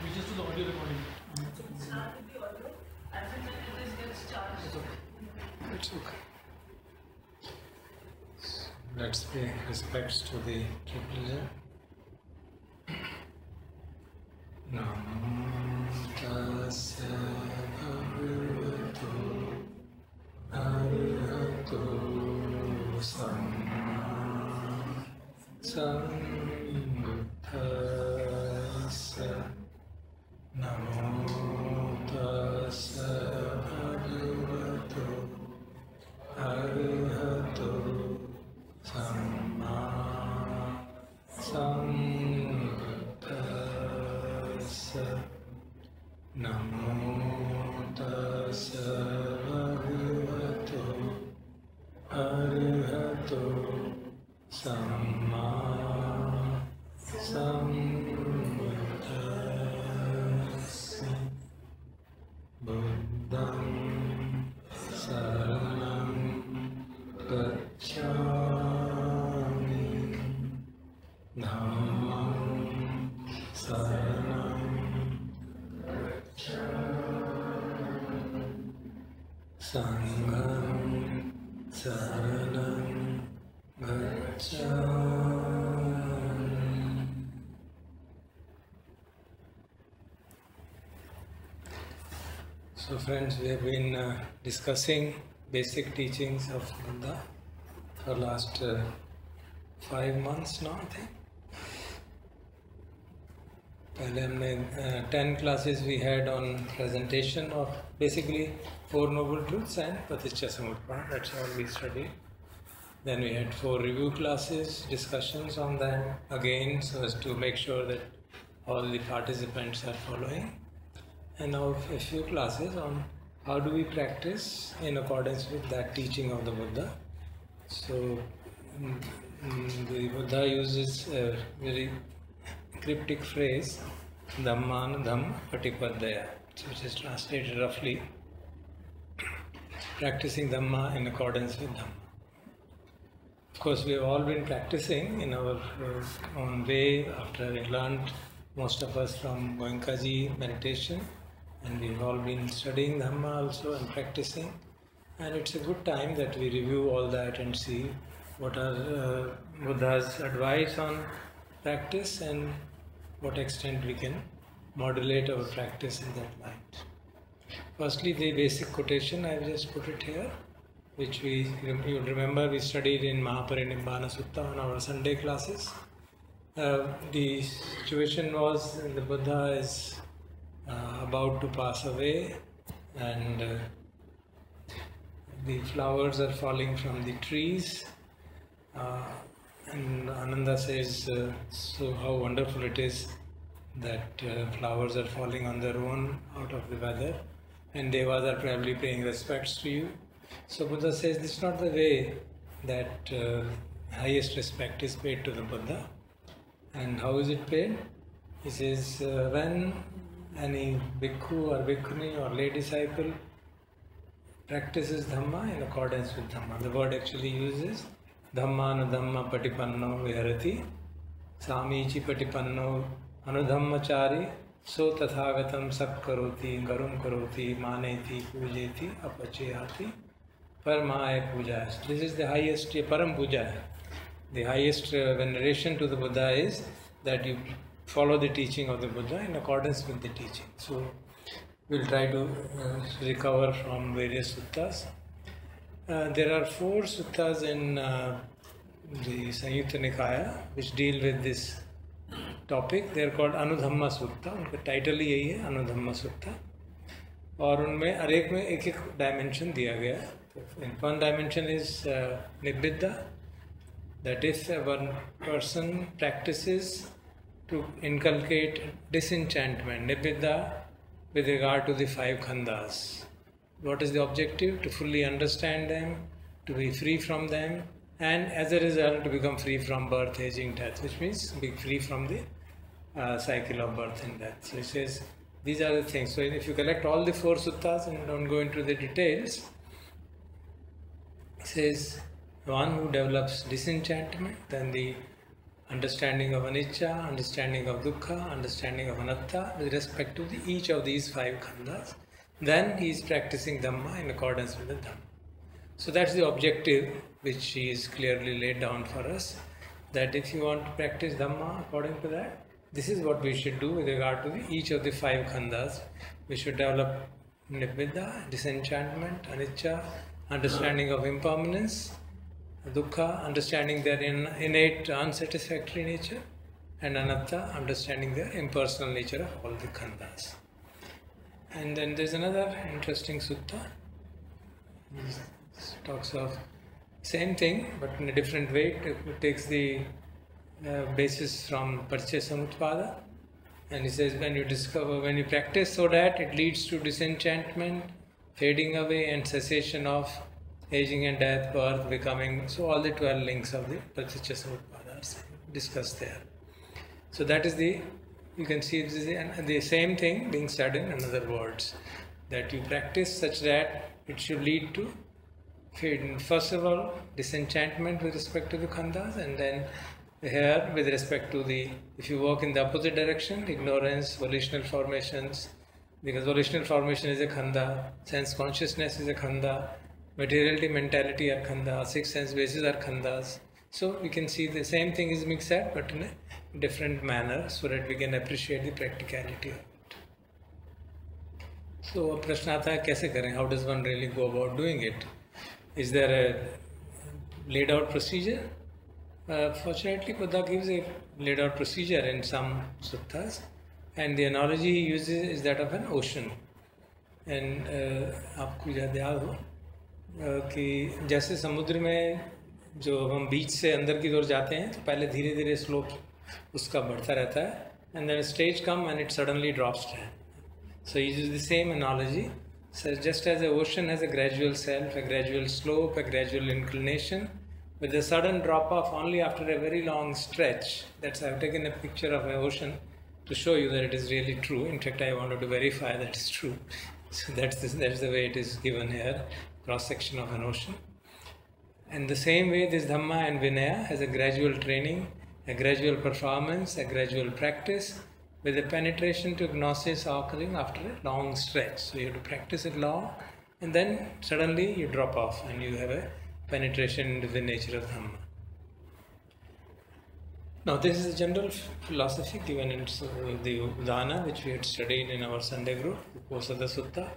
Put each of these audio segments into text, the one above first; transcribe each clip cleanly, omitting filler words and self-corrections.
switches to the audio recording. Start with the audio, as and when it gets charged. It's okay. Let's pay respects to the Triple. Namo tassa bhagavato arahato samma sambuddhassa. Namo tassa bhagavato arahato samma sambuddhassa. Namo tassa bhagavato arahato samma sambuddhassa. Buddham saranam gacchami. Dhammam saranam Sangham saranam gacchami. So friends, we have been discussing basic teachings of Buddha for last 5 months now, I think. पहले हमने 10 classes we had on presentation of basically 4 noble truths and Paticca Samutpana. That's all we studied. Then we had 4 review classes, discussions on them again, so as to make sure that all the participants are following. And now a few classes on how do we practice in accordance with that teaching of the Buddha. So the Buddha uses a very cryptic phrase, Dhamman Dhamm Patipaddaya, which is translated roughly, practicing Dhamma in accordance with Dhamma. Of course, we have all been practicing in our own way after having learned, most of us, from Goenkaji meditation, and we've all been studying Dhamma also and practicing. And it's a good time that we review all that and see what are Buddha's advice on practice and what extent we can modulate our practice in that light. Firstly, the basic quotation, I have just put it here, which you remember we studied in Mahaparinibbana Sutta on our Sunday classes. The situation was the Buddha is about to pass away, and the flowers are falling from the trees. And Ananda says, so how wonderful it is that flowers are falling on their own out of the weather, and Devas are probably paying respects to you. So Buddha says this is not the way that highest respect is paid to the Buddha. And how is it paid? He says, when any bhikkhu or bhikkhuni or lay disciple practices Dhamma in accordance with Dhamma. The word actually uses Dhammanu Dhamma Patipanno Viharati Samichi Patipanno Anudhammachari So Tathagatam Sak Karoti Garum Karoti Maneti Pujeti Apacheyati Paramaya Puja. This is the highest Param Puja. The highest veneration to the Buddha is that you follow the teaching of the Buddha in accordance with the teaching. So we'll try to recover from various suttas. There are 4 suttas in the Samyutta Nikaya which deal with this topic. They are called Anudhamma Sutta. उनका title ही यही है, Anudhamma Sutta. और उनमें हर एक में एक dimension दिया गया है. One dimension is Nibbida, that if one person practices to inculcate disenchantment, Nibbida, with regard to the 5 khandhas. What is the objective? To fully understand them, to be free from them, and as a result to become free from birth, aging, death, which means be free from the cycle of birth and death. So he says these are the things. So if you collect all the 4 suttas and don't go into the details, he says one who develops disenchantment, then the understanding of anicca, understanding of dukkha, understanding of anatta with respect to each of these 5 khandhas, then he is practicing Dhamma in accordance with the Dhamma. So that's the objective which is clearly laid down for us, that if you want to practice Dhamma according to that, this is what we should do with regard to each of the 5 khandhas. We should develop nibbida, disenchantment, anicca, understanding of impermanence, dukkha, understanding their innate unsatisfactory nature, and anatta, understanding their impersonal nature of all the khandhas. And then there's another interesting sutta. It talks of same thing but in a different way. It takes the basis from Parichaya Samutpada, and he says when you practice so that it leads to disenchantment, fading away and cessation of aging and death, birth, becoming, so all the 12 links of the Parichaya Samutpada are discussed there. So that is you can see this is the same thing being said in another words, that you practice such that it should lead to first of all disenchantment with respect to the khandhas, and then here with respect to if you work in the opposite direction, ignorance, volitional formations, because volitional formation is a khandha, sense consciousness is a khandha, materiality, mentality are khandha, 6 sense bases are khandhas. So we can see the same thing is being said but in a different manner so that we can appreciate the practicality of it. So a प्रश्न आता है कैसे करें? How does one really go about doing it? Is there a laid out procedure? Fortunately, Buddha gives a laid out procedure in some suttas, and the analogy he uses is that of an ocean. And आपको याद हो कि जैसे समुद्र में जो हम बीच से अंदर की ओर जाते हैं तो पहले धीरे धीरे स्लोप उसका बढ़ता रहता है, and then a stage comes and it suddenly drops down. So he uses the same analogy. So just as the ocean has a gradual self, a gradual slope, a gradual inclination, with a sudden drop off only after a very long stretch. I've taken a picture of an ocean to show you that it is really true. In fact, I wanted to verify that it's true. So that's the way it is given here, cross section of an ocean. And the same way this Dhamma and Vinaya has a gradual training, a gradual performance, a gradual practice, with a penetration to gnosis occurring after a long stretch. So you have to practice it long, and then suddenly you drop off and you have a penetration into the nature of Dhamma. Now this is a general philosophy given in the Udana, which we had studied in our Sunday group, the course of the Sutta.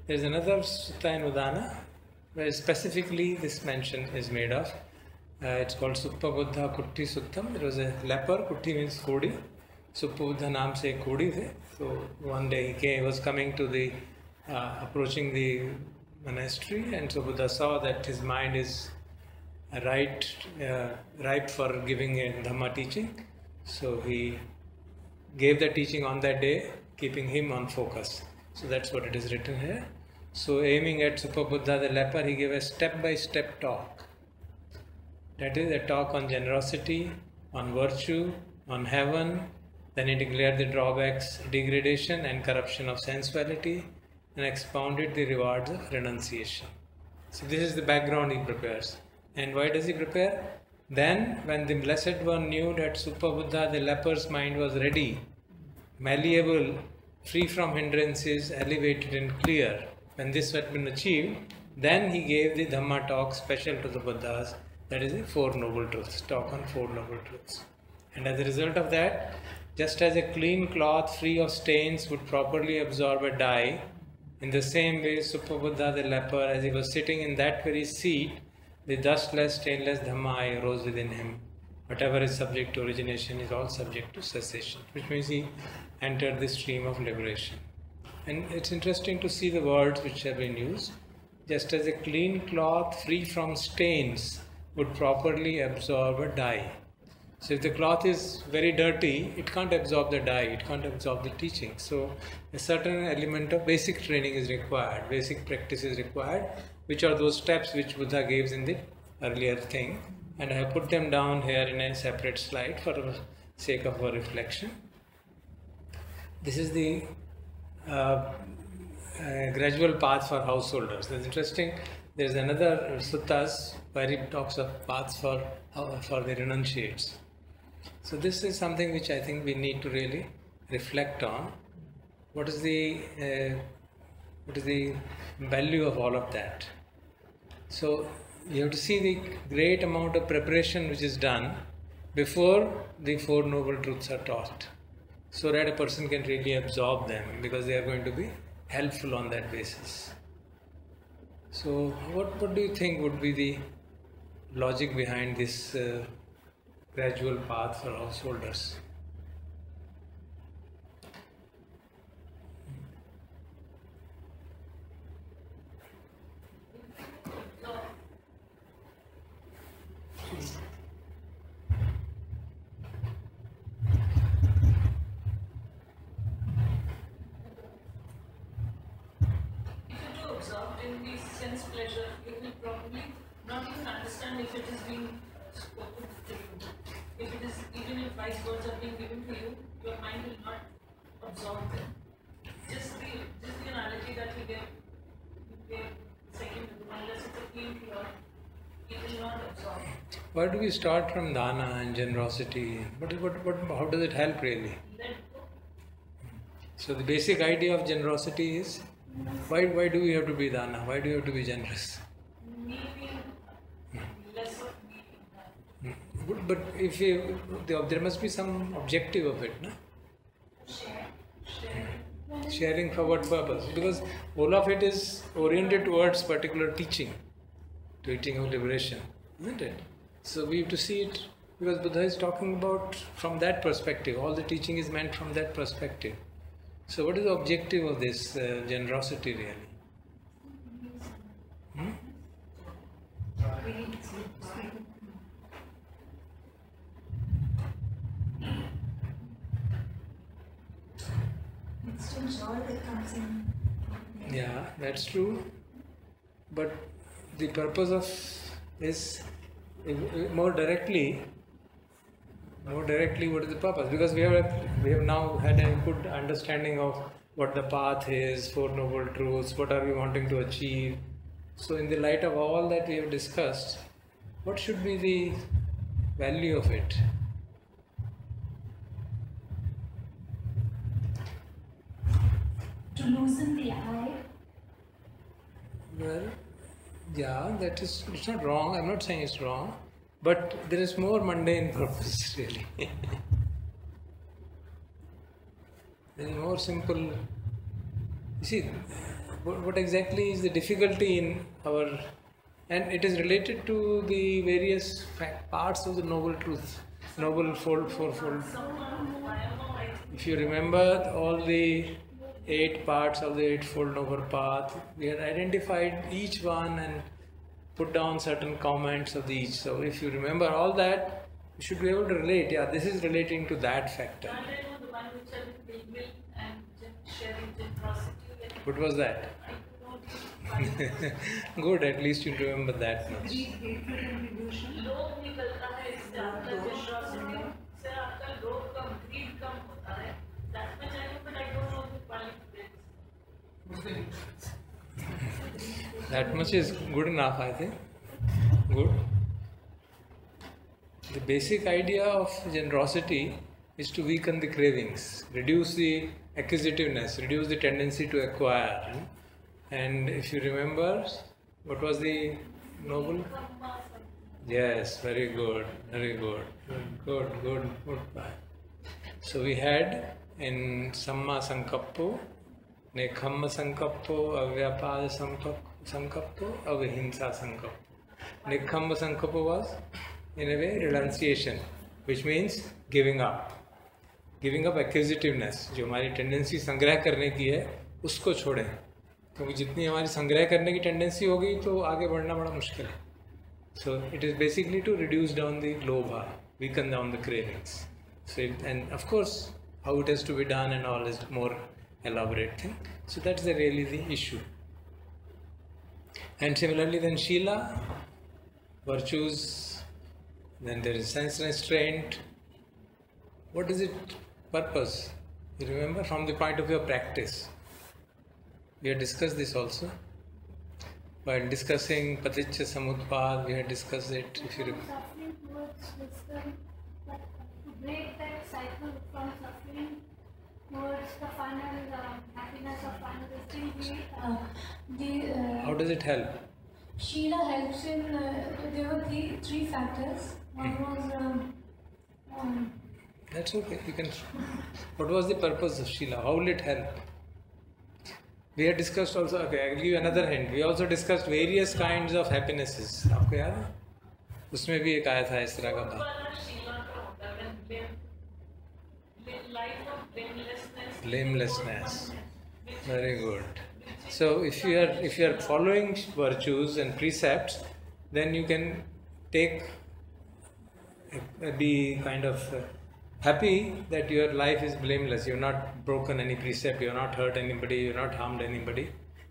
There is another Sutta in Udana where specifically this mention is made of. It's called Suppabuddha Kutti Suttam. There was a leper, Kutti means Kodi. Suppabuddha naam se Kodi the. So one day he was coming to approaching the monastery, and so Buddha saw that his mind is ripe for giving a Dhamma teaching. So he gave the teaching on that day, keeping him on focus. So that's what it is written here. So aiming at Suppabuddha the leper, he gave a step-by-step talk. That is a talk on generosity, on virtue, on heaven. Then he declared the drawbacks, degradation and corruption of sensuality, and expounded the rewards of renunciation. So this is the background he prepares. And why does he prepare? Then when the Blessed One knew that Suppabuddha the leper's mind was ready, malleable, free from hindrances, elevated and clear, when this had been achieved, then he gave the Dhamma talk special to the Buddhas, that is the 4 Noble Truths, talk on 4 Noble Truths. And as a result of that, just as a clean cloth free of stains would properly absorb a dye, in the same way Suppabuddha the leper, as he was sitting in that very seat, the dustless, stainless Dhamma arose within him. Whatever is subject to origination is all subject to cessation, which means he entered the stream of liberation. And it's interesting to see the words which have been used. Just as a clean cloth free from stains would properly absorb a dye. So if the cloth is very dirty, it can't absorb the dye, it can't absorb the teaching. So a certain element of basic training is required, basic practice is required, which are those steps which Buddha gives in the earlier thing. And I have put them down here in a separate slide for the sake of our reflection. This is the gradual path for householders. That's interesting. There's another suttas where it talks of paths for the renunciates. So this is something which I think we need to really reflect on. What is the value of all of that? So you have to see the great amount of preparation which is done before the Four Noble Truths are taught, so that a person can really absorb them, because they are going to be helpful on that basis. So what do you think would be the logic behind this gradual path for householders? Absorbed in the sense pleasure, you will probably not even understand if it is being spoken to you. If it is, even if wise words are being given to you, your mind will not absorb them. Just the analogy that we gave second, unless it's a clean pure, it will not absorb. Why do we start from dana and generosity? How does it help really? Let go. So the basic idea of generosity is, why do we have to be dana? Why do we have to be generous? Needing less of needing. But if there must be some objective of it, no? Sharing for what purpose? Because all of it is oriented towards particular teaching of liberation, isn't it? So we have to see it, because Buddha is talking about from that perspective. All the teaching is meant from that perspective. So what is the objective of this generosity really? Instant joy that comes in. Yeah, that's true. But the purpose of is more directly, what is the purpose? Because we have now had a good understanding of what the path is, Four Noble Truths, what are we wanting to achieve. So in the light of all that we have discussed, what should be the value of it? To loosen the eye. Well, yeah, it's not wrong. I'm not saying it's wrong. But there is more mundane purpose, really. There is more simple. You see, what exactly is the difficulty in our. And it is related to the various parts of the Noble Truth, Noble Fourfold. If you remember all the 8 parts of the Eightfold Noble Path, we had identified each one and put down certain comments of each. So if you remember all that, you should be able to relate. Yeah, this is relating to that factor. And I know the one which said will and sharing generosity. What was that? I could not find Good, at least you remember that much. Greed, hatred and delusion. लोभ निकलता है इससे आपका generosity से आपका लोभ कम greed कम होता है. That much I know, but I don't know the qualifications. That much is good enough, I think. Good. The basic idea of generosity is to weaken the cravings, reduce the acquisitiveness, reduce the tendency to acquire. And if you remember, what was the noble? Yes, very good, very good. Good. So we had in Samma Sankappo, Nekhamma Sankappo, Avyapada Sankappo, Avahimsa Sankappo. Nekhamma Sankappo was, in a way, renunciation, which means giving up. Giving up acquisitiveness, जो हमारी tendency संग्रह करने की है, उसको छोड़ें. क्योंकि जितनी हमारी संग्रह करने की टेंडेंसी होगी तो आगे बढ़ना बड़ा मुश्किल है. So it is basically to reduce down the lobha, weaken down the cravings. So and of course, how it has to be done and all is more elaborate thing. So that's really the issue. And similarly, then Shila, virtues, then there is sense restraint. What is its purpose? You remember, from the point of view of practice. We had discussed this also. While discussing Paticca Samutpad, we had discussed it. If you remember. Suffering towards wisdom, like to break that cycle from suffering towards the final happiness or final destiny. How does it help? Sheila helps in. There were three factors. One was. That's okay. You can. What was the purpose of Sheila? How will it help? We had discussed also. Okay, I will give you another hint. We also discussed various kinds of happinesses. आपको याद है? उसमें भी एक आया था इस तरह का बात. Blamelessness. Very good. So if you are following virtues and precepts, then you can be kind of happy that your life is blameless. You have not broken any precept, you have not hurt anybody, you have not harmed anybody.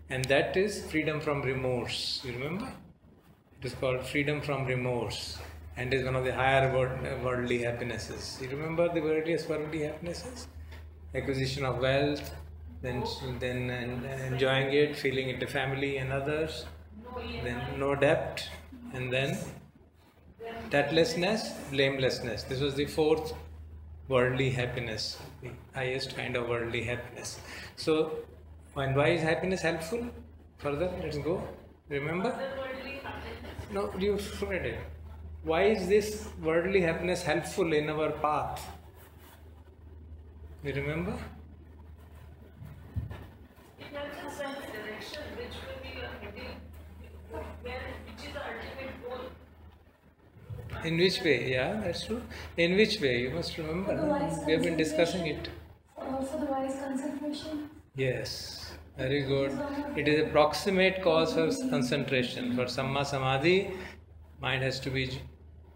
And that is freedom from remorse. You remember? It is called freedom from remorse. And is one of the higher worldly happinesses. You remember the various worldly happinesses? Acquisition of wealth, then enjoying it, feeling it to family and others, then no debt, and then debtlessness, blamelessness. This was the fourth worldly happiness, the highest kind of worldly happiness. So, and why is happiness helpful? Further, let's go. Remember? No, you forget it. Why is this worldly happiness helpful in our path? You remember? It helps us in the direction which will be heading, which is the ultimate goal. In which way? Yeah, that's true. In which way? You must remember. We have been discussing it. For the wise concentration. Yes, very good. It is a proximate cause for concentration. For Samma Samadhi, mind has to be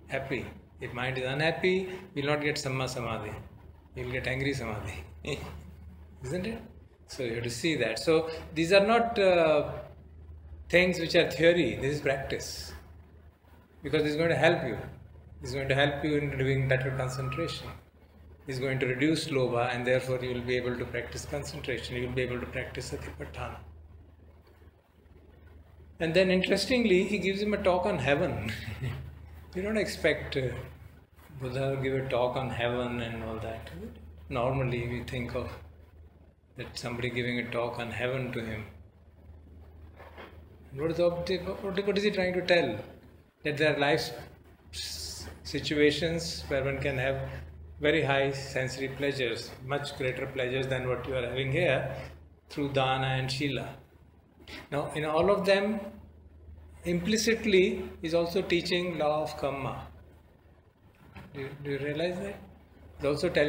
happy. If mind is unhappy, you will not get Samma Samadhi. You will get angry Samadhi. Isn't it? So you have to see that. So these are not things which are theory. This is practice. Because this is going to help you. This is going to help you in doing better concentration. This is going to reduce lobha, and therefore you will be able to practice concentration. You will be able to practice satipatthana. And then interestingly, he gives him a talk on heaven. You don't expect Buddha to give a talk on heaven and all that. Normally we think of that somebody giving a talk on heaven to him. What is he trying to tell? That there are life situations where one can have very high sensory pleasures, much greater pleasures than what you are having here through dana and shila. Now, in all of them, implicitly is also teaching law of karma. Do you realize that? It's also tell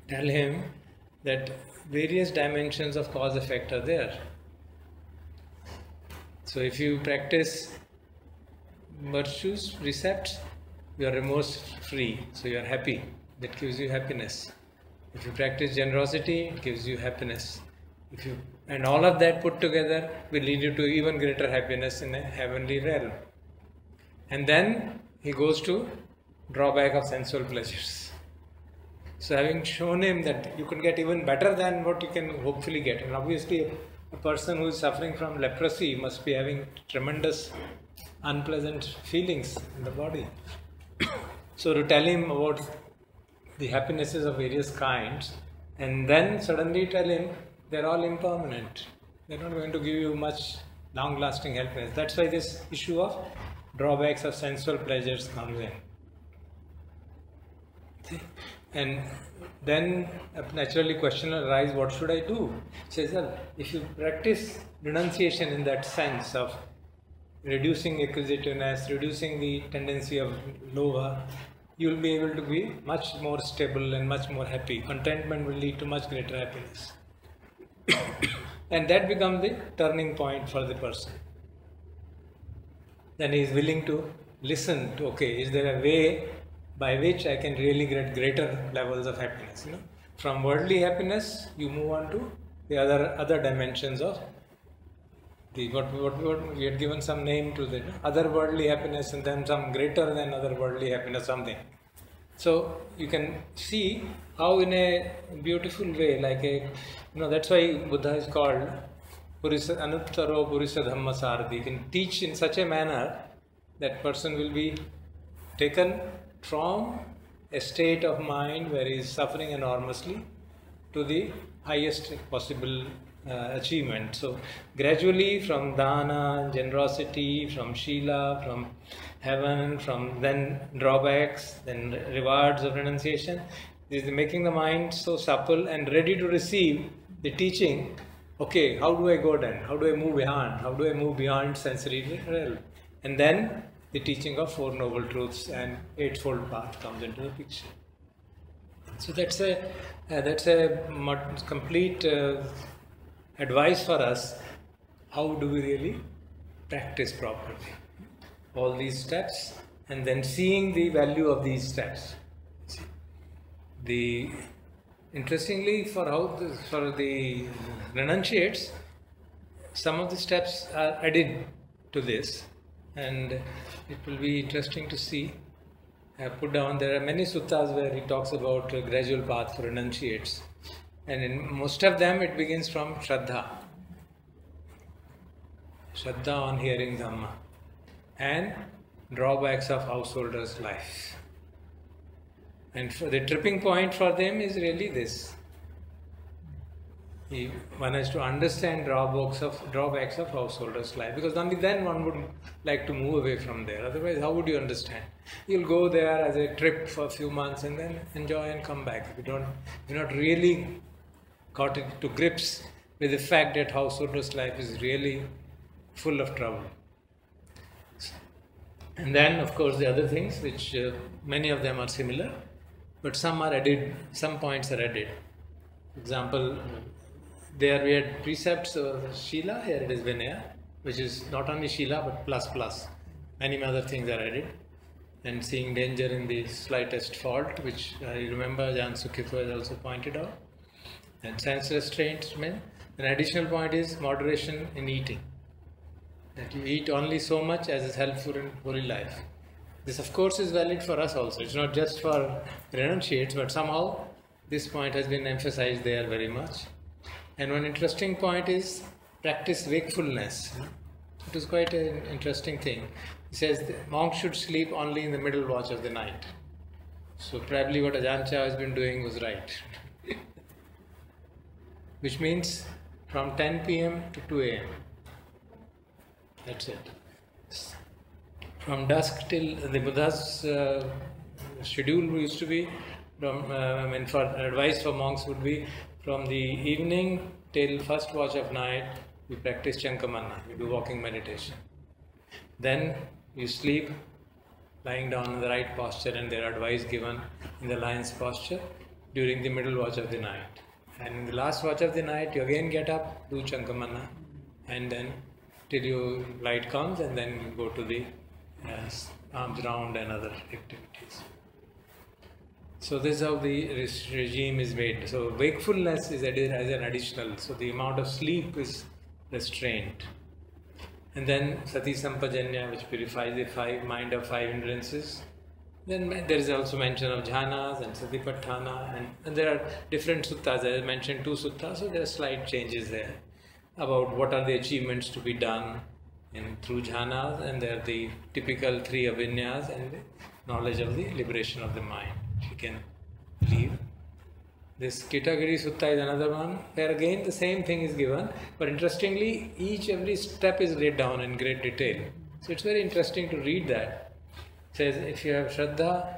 him that various dimensions of cause-effect are there. So if you practice virtues, precepts, you are remorse-free, so you are happy. That gives you happiness. If you practice generosity, it gives you happiness. And all of that put together will lead you to even greater happiness in a heavenly realm. And then he goes to drawback of sensual pleasures. So having shown him that you can get even better than what you can hopefully get. And obviously a person who is suffering from leprosy must be having tremendous unpleasant feelings in the body. So to tell him about the happinesses of various kinds and then suddenly tell him they're all impermanent. They're not going to give you much long-lasting happiness. That's why this issue of drawbacks of sensual pleasures comes in. See? And then naturally question arises, what should I do? He says, well, if you practice renunciation in that sense of reducing acquisitiveness, reducing the tendency of lobha, you will be able to be much more stable and much more happy. Contentment will lead to much greater happiness. And that becomes the turning point for the person. Then he is willing to listen to, okay, is there a way by which I can really get greater levels of happiness? You know, from worldly happiness, you move on to the other dimensions of the what we had given some name to the other worldly happiness, and then some greater than other worldly happiness, something. So you can see how in a beautiful way, like a, that's why Buddha is called Anuttaro Purisa Dhamma Sarthi. He can teach in such a manner that person will be taken from a state of mind where he is suffering enormously to the highest possible achievement. So gradually from dana, generosity, from shila, from heaven, from then drawbacks, then rewards of renunciation, this is making the mind so supple and ready to receive the teaching. Okay, how do I go then? How do I move beyond? How do I move beyond sensory realm? And then the teaching of Four Noble Truths and Eightfold Path comes into the picture. So that's a complete advice for us. How do we really practice properly all these steps, and then seeing the value of these steps. Interestingly, for the renunciates, some of the steps are added to this, and it will be interesting to see. I have put down, there are many suttas where he talks about a gradual path for renunciates, and in most of them it begins from Shraddha on hearing Dhamma, and drawbacks of householder's life. And for the tripping point for them is really this. One has to understand drawbacks of householder's life, because only then one would like to move away from there. Otherwise, how would you understand? You'll go there as a trip for a few months and then enjoy and come back. You're not really got into grips with the fact that householder's life is really full of trouble. And then, of course, the other things, which many of them are similar, but some are added. Some points are added. For example, there we had precepts of Shila, here it is Vinaya, which is not only Shila but plus. Many other things are added. And seeing danger in the slightest fault, which I remember Jan Sukhifa has also pointed out. And sense restraint. An additional point is moderation in eating. That you eat only so much as is helpful in holy life. This of course is valid for us also. It's not just for renunciates, but somehow this point has been emphasized there very much. And one interesting point is practice wakefulness. It is quite an interesting thing. He says the monk should sleep only in the middle watch of the night. So probably what Ajahn Chah has been doing was right. Which means from 10 p.m. to 2 a.m. That's it. From dusk till the Buddha's schedule used to be, for advice for monks would be from the evening till first watch of night, we practice Chankamana, we do walking meditation. Then you sleep lying down in the right posture, and there are advice given in the lion's posture during the middle watch of the night. And in the last watch of the night, you again get up, do Chankamana, and then till your light comes, and then you go to the arms round and other activities. So this is how the regime is made. So wakefulness is added as an additional. So the amount of sleep is restrained. And then Sati Sampajanya, which purifies the mind of 5 hindrances. Then there is also mention of jhanas and Satipatthana, and there are different suttas. I mentioned 2 suttas, so there are slight changes there about what are the achievements to be done through jhanas, and there are the typical 3 abhinyas and the knowledge of the liberation of the mind. You can leave. This Kitagiri Sutta is another one where again the same thing is given, but interestingly every step is laid down in great detail. So it's very interesting to read that. It says if you have Shraddha,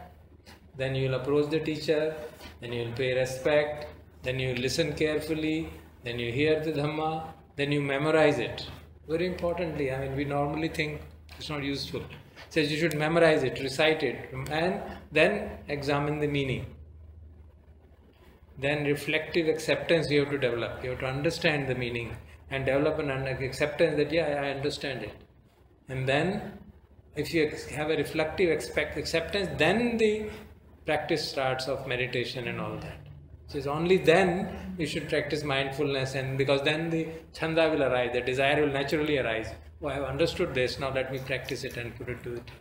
then you will approach the teacher, then you will pay respect, then you listen carefully, then you hear the Dhamma, then you memorize it. Very importantly, we normally think it's not useful. It says you should memorize it, recite it, and then examine the meaning. Then reflective acceptance you have to develop. You have to understand the meaning and develop an acceptance that, I understand it. And then, if you have a reflective acceptance, then the practice starts of meditation and all that. So it's only then you should practice mindfulness, and because then the chanda will arise, the desire will naturally arise. Oh, I have understood this, now let me practice it and put it to it.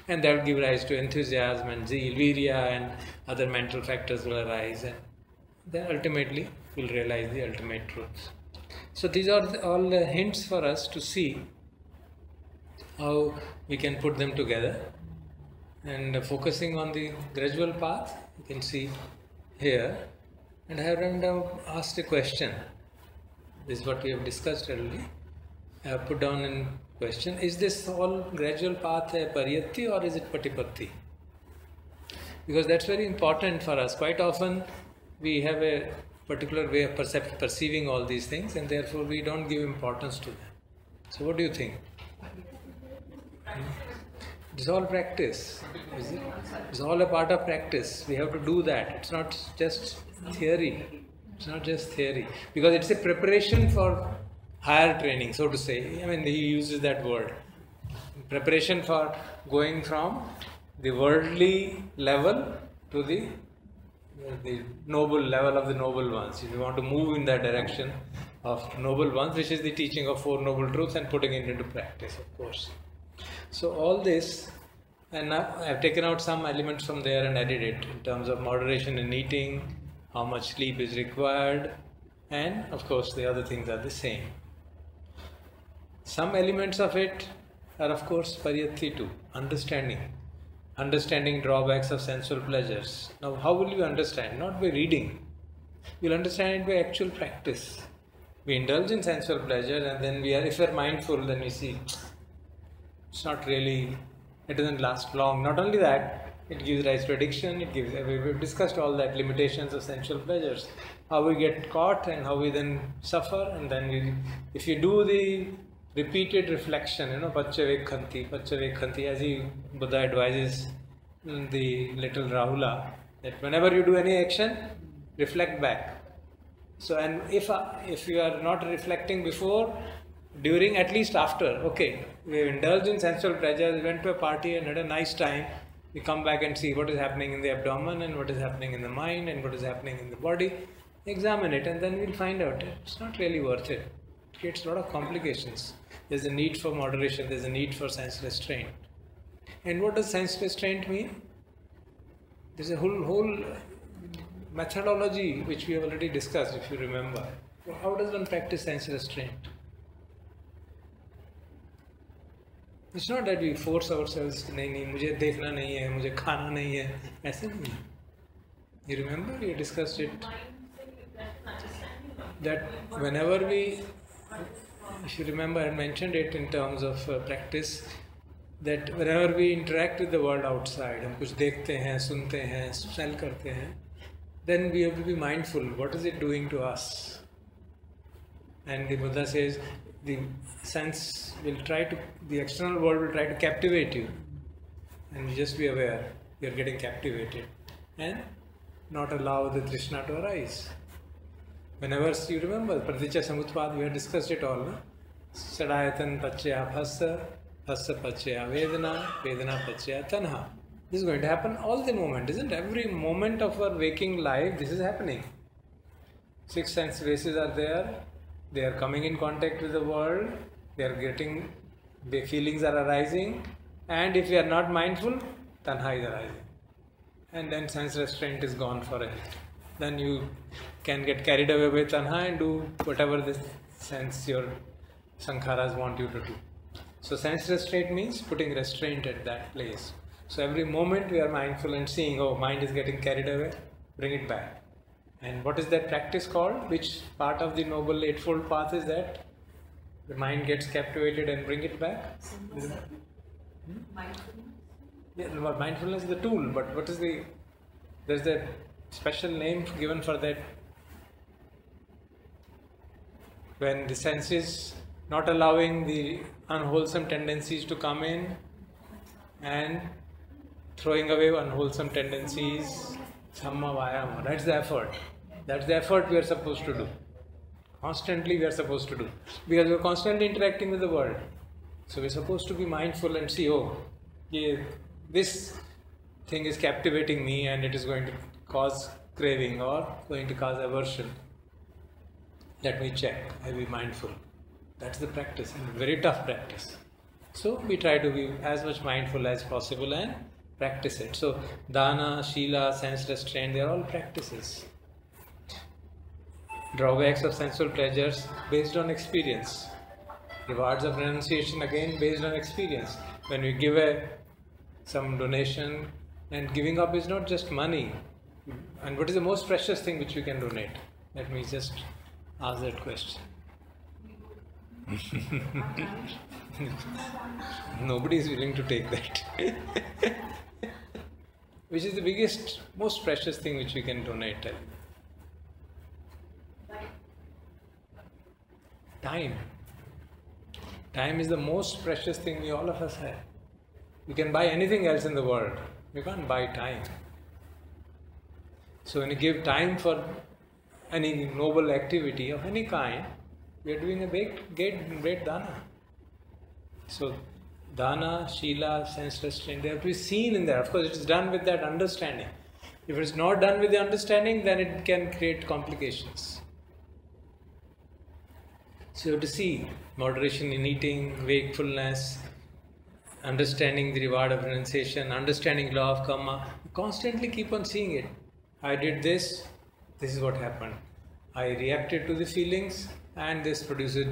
And that will give rise to enthusiasm and zeal, virya, and other mental factors will arise, and then ultimately we'll realize the ultimate truth. So these are all the hints for us to see how we can put them together and focusing on the gradual path. You can see here, and I have asked a question. This is what we have discussed earlier. I have put down in question: is this all gradual path a pariyatti or is it patipatti? Because that's very important for us. Quite often we have a particular way of perceiving all these things, and therefore we don't give importance to them. So what do you think? It's all practice, is it? It's all a part of practice. We have to do that. It's not just theory. It's not just theory. Because it's a preparation for higher training, so to say. I mean, he uses that word. Preparation for going from the worldly level to the noble level of the noble ones. If you want to move in that direction of noble ones, which is the teaching of Four Noble Truths and putting it into practice, of course. So all this, and now I have taken out some elements from there and added it in terms of moderation in eating, how much sleep is required, and of course the other things are the same. Some elements of it are of course pariyatti too, understanding drawbacks of sensual pleasures. Now how will you understand? Not by reading. You'll understand it by actual practice. We indulge in sensual pleasure, and then if we're mindful, then we see it's not really, it doesn't last long. Not only that, it gives rise to addiction. We've discussed all that, limitations of sensual pleasures, how we get caught and how we then suffer. And then if you do the repeated reflection, Pacha Vekhanti, as Buddha advises the little Rahula, that whenever you do any action, reflect back. So, and if you are not reflecting before, during, at least after, okay, we indulged in sensual pleasure, we went to a party and had a nice time, we come back and see what is happening in the abdomen and what is happening in the mind and what is happening in the body, examine it, and then we'll find out it's not really worth it. It creates a lot of complications. There's a need for moderation, there's a need for sense restraint. And what does sense restraint mean? There's a whole methodology which we have already discussed, if you remember. How does one practice sense restraint? It's not that we force ourselves, नहीं, मुझे देखना नहीं है, मुझे खाना नहीं है, ऐसे नहीं. You remember we discussed it. That whenever we, if you remember, I mentioned it in terms of practice, that whenever we interact with the world outside, हम कुछ देखते हैं, सुनते हैं, smell करते हैं, then we have to be mindful. What is it doing to us? And the Buddha says, the sense will the external world will try to captivate you, and you just be aware you are getting captivated, and not allow the Trishna to arise. Whenever you remember Pratitya Samutpad, we have discussed it all. Sadayatan Pachya Phassa, Phassa Pachya Vedana, Vedana Pachya Tanha. This is going to happen all the moment, isn't it? Every moment of our waking life, this is happening. 6 sense bases are there. They are coming in contact with the world, the feelings are arising, and if we are not mindful, tanha is arising. And then sense restraint is gone forever. Then you can get carried away with tanha and do whatever the sense your sankharas want you to do. So sense restraint means putting restraint at that place. So every moment we are mindful and seeing, oh, mind is getting carried away, bring it back. And what is that practice called? Which part of the Noble Eightfold Path is that? The mind gets captivated and bring it back? Mindfulness. Yeah, mindfulness is the tool, but what is there's a special name given for that. When the senses not allowing the unwholesome tendencies to come in and throwing away unwholesome tendencies, Samma Vayama, that's the effort. That's the effort we are supposed to do. Constantly we are supposed to do. Because we are constantly interacting with the world. So we are supposed to be mindful and see, oh, this thing is captivating me and it is going to cause craving or going to cause aversion. Let me check. I'll be mindful. That's the practice, and a very tough practice. So we try to be as much mindful as possible and practice it. So dana, shila, sense restraint, they are all practices. Drawbacks of sensual pleasures based on experience. Rewards of renunciation again based on experience. When we give a some donation, and giving up is not just money. And what is the most precious thing which we can donate? Let me just ask that question. Nobody is willing to take that. Which is the biggest, most precious thing which we can donate? Time. Time is the most precious thing we all of us have. You can buy anything else in the world. You can't buy time. So when you give time for any noble activity of any kind, we are doing a great dana. So dana, shila, sense restraint, they have to be seen in there. Of course, it is done with that understanding. If it is not done with the understanding, then it can create complications. So you have to see moderation in eating, wakefulness, understanding the reward of renunciation, understanding law of karma. Constantly keep on seeing it. I did this, this is what happened. I reacted to the feelings, and this produced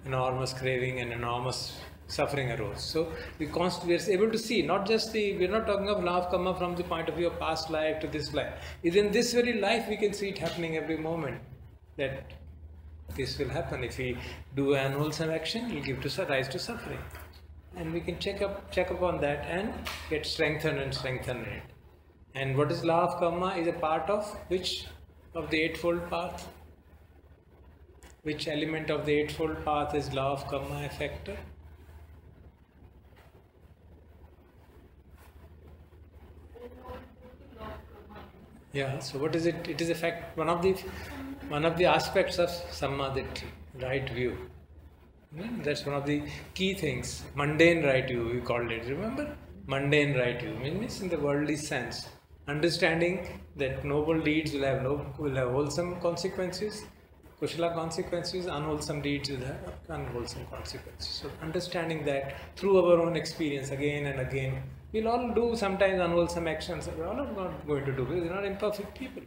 enormous craving and enormous suffering arose. So we are able to see, not just we are not talking of law of karma from the point of view of past life to this life. Within this very life, we can see it happening every moment. That this will happen. If we do an unwholesome action, it will give rise to suffering. And we can check upon that and get strengthened in it. And what is law of karma is a part of which of the Eightfold Path? Which element of the Eightfold Path is law of karma a factor? Yeah, so what is it? It is a fact, one of the aspects of samadhi, right view. That's one of the key things. Mundane right view, we called it. Remember? Mundane right view means in the worldly sense. Understanding that noble deeds will have wholesome consequences, kushala consequences, unwholesome deeds will have unwholesome consequences. So understanding that through our own experience again and again, we'll all do sometimes unwholesome actions. We're all not going to do because we're not imperfect people.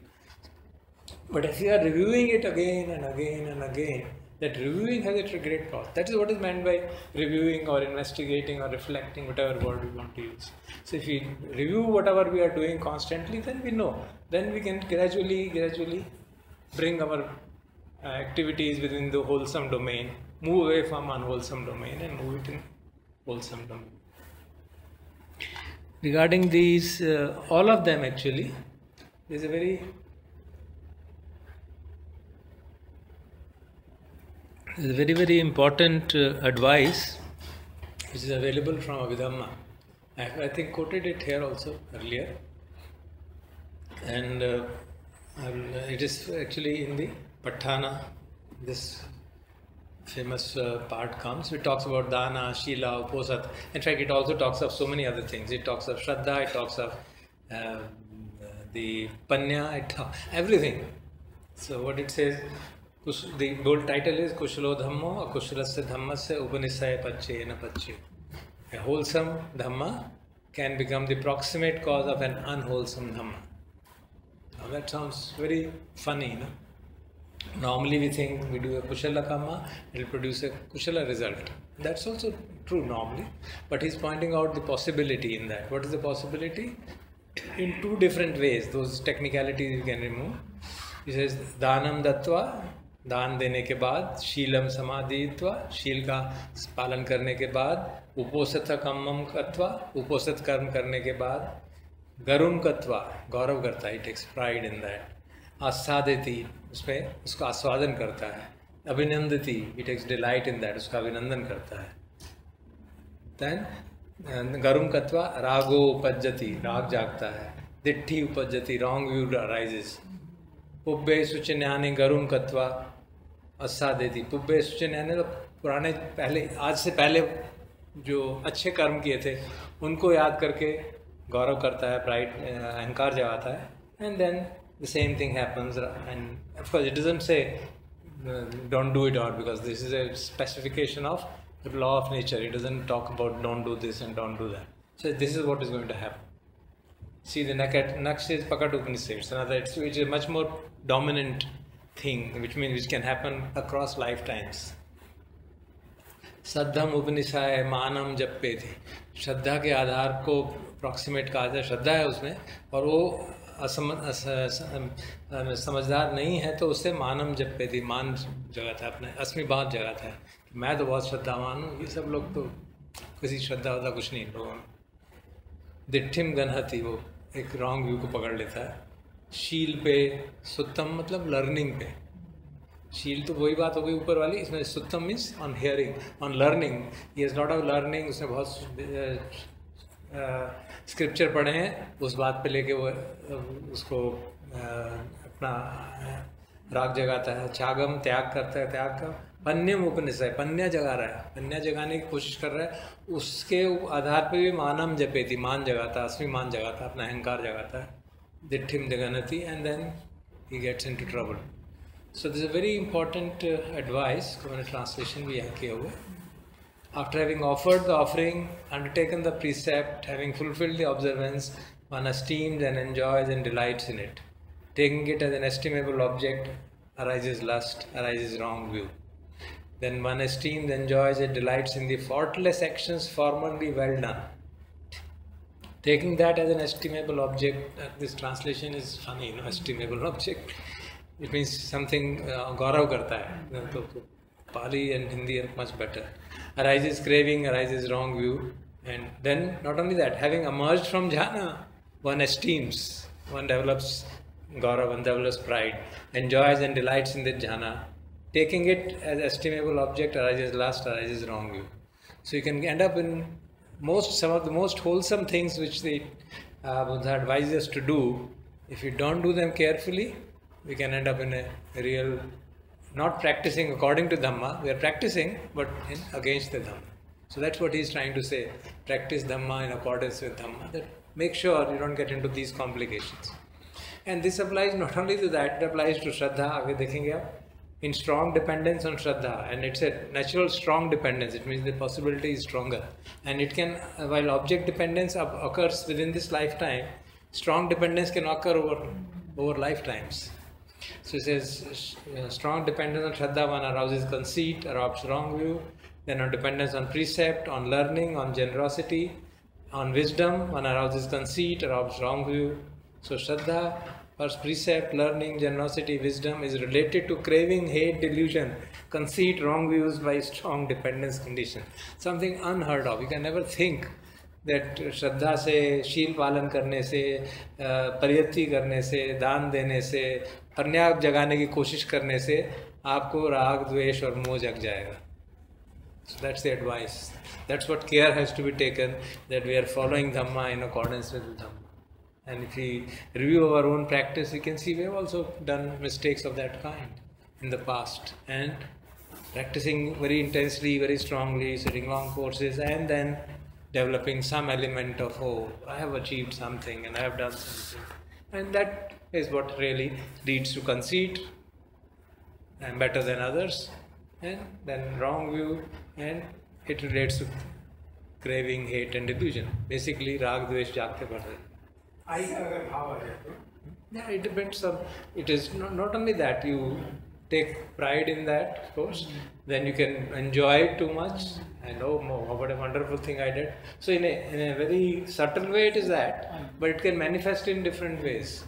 But if we are reviewing it again and again and again, that reviewing has a great cost. That is what is meant by reviewing or investigating or reflecting, whatever word we want to use. So if we review whatever we are doing constantly, then we know. Then we can gradually bring our activities within the wholesome domain, move away from unwholesome domain and move it in wholesome domain. Regarding these, all of them actually, there is a very important advice which is available from Abhidhamma. I think quoted it here also earlier, and it is actually in the Patthana. This famous part comes. It talks about dana, shila, uposat. In fact, it also talks of so many other things. It talks of shraddha, it talks of the panya, everything. So what it says, the bold title is Kushalo Dhammo Akushalasya Dhammasya Upanisaya Pachena Pache. A wholesome Dhamma can become the proximate cause of an unwholesome Dhamma. Now that sounds very funny, no? Normally we think we do a Kushala Karma, it will produce a Kushala result. That's also true normally. But he's pointing out the possibility in that. What is the possibility? In two different ways. Those technicalities you can remove. He says, Dhanam Dattva, दान देने के बाद शीलम समाधित्वा शील का पालन करने के बाद उपोषित कर्मम कत्वा उपोषित कर्म करने के बाद गरुम कत्वा गौरव करता है, टेक्स प्राइड इन दैट, आस्वादिति उसमें उसका आस्वादन करता है, अभिनंदिति it takes delight in that उसका अभिनंदन करता है, देन गरुम कत्वा रागो उपज्जति राग जागता है, दिट्ठी उपज्जति रॉन्ग व्यू अराइजेस, पुब्बे सुचिन्यानि गरुम कत्वा आस्वादिति, पुब्बे सुचिन्यानि तो पुराने पहले आज से पहले जो अच्छे कर्म किए थे उनको याद करके गौरव करता है, प्राइड अहंकार जगाता है, and then the same thing happens and of course it doesn't say don't do it out because this is a specification of the law of nature. It doesn't talk about don't do this and don't do that. So this is what is going to happen. See the next is Pakat Upanishad. Another which is a much more dominant thing, which means which can happen across lifetimes. श्रद्धम उपनिषाय मानम जप्पे थी। श्रद्धा के आधार को approximate कहा जाए, श्रद्धा है उसमें, और वो समझदार नहीं है तो उससे मानम जप्पे थी, मान जगाता है अपने, अस्मि बात जगाता है कि मैं तो बहुत श्रद्धावान हूँ। ये सब लोग तो किसी श्रद्धा होता कुछ नहीं लोगों में। दिठिम गनहति, वो एक रॉन्ग व्यू को पकड़ लेता है। शील पे सुत्तम मतलब लर्निंग पे, शील तो वही बात हो गई ऊपर वाली, इसमें सुत्तम means on hearing, on learning. ये इज नॉट ऑफ लर्निंग, उसने बहुत स्क्रिप्चर पढ़े हैं, उस बात पे लेके वो उसको अपना राग जगाता है। त्यागम, त्याग करता है, त्याग का पन्यम उपनिषय, पन्या जगा रहा है, पन्या जगाने की कोशिश कर रहा है। उसके आधार पे भी मानम जपेति, मान जगाता है, अस्मि मान जगाता है, अपना अहंकार जगाता है। दिठिम जगनति, and then he gets into trouble. So this is a very important advice, मैंने translation भी यहाँ किया हुआ है। After having offered the offering, undertaken the precept, having fulfilled the observance, one esteems and enjoys and delights in it. Taking it as an estimable object, arises lust, arises wrong view. Then one esteems, enjoys and delights in the faultless actions formerly well done. Taking that as an estimable object, this translation is funny, estimable object. It means something Gaurav karta hai. So Pali and Hindi are much better. Arises craving, arises wrong view, and then not only that, having emerged from jhana, one esteems, one develops Gaurav, one develops pride, enjoys and delights in the jhana. Taking it as estimable object, arises lust, arises wrong view. So you can end up in some of the most wholesome things which the Buddha advises us to do. If you don't do them carefully, we can end up in a real, not practicing according to Dhamma. We are practicing, but against the Dhamma. So that's what he's trying to say. Practice Dhamma in accordance with Dhamma. That make sure you don't get into these complications. And this applies not only to that, it applies to Shraddha. आगे देखेंगे आप, in strong dependence on Shraddha. And it's a natural strong dependence. It means the possibility is stronger. And it can, while object dependence occurs within this lifetime, strong dependence can occur over lifetimes. So it says, strong dependence on Shraddha, one arouses conceit, adopts wrong view. Then on dependence on precept, on learning, on generosity, on wisdom, one arouses conceit, adopts wrong view. So Shraddha, first precept, learning, generosity, wisdom is related to craving, hate, delusion, conceit, wrong views by strong dependence condition. Something unheard of. You can never think that श्रद्धा से, शील पालन करने से, परियत्ति करने से, दान देने से, प्रज्ञा जगाने की कोशिश करने से आपको राग, द्वेष और मोह जग जाएगा. So that's the advice. That's what care has to be taken, that we are following Dhamma in accordance with Dhamma. And if we review our own practice, we can see we have also done mistakes of that kind in the past. And practicing very intensely, very strongly, sitting long courses, and then developing some element of, oh, I have achieved something and I have done something. And that is what really leads to conceit, I am better than others, and then wrong view, and it relates to craving, hate and delusion. Basically, rag, dvesh jaagte pad rahe. I agar bhav aa jaye to? Yeah, it depends on, it is not only that you take pride in that, of course, then you can enjoy it too much and oh, what a wonderful thing I did. So in a very subtle way it is that, but it can manifest in different ways.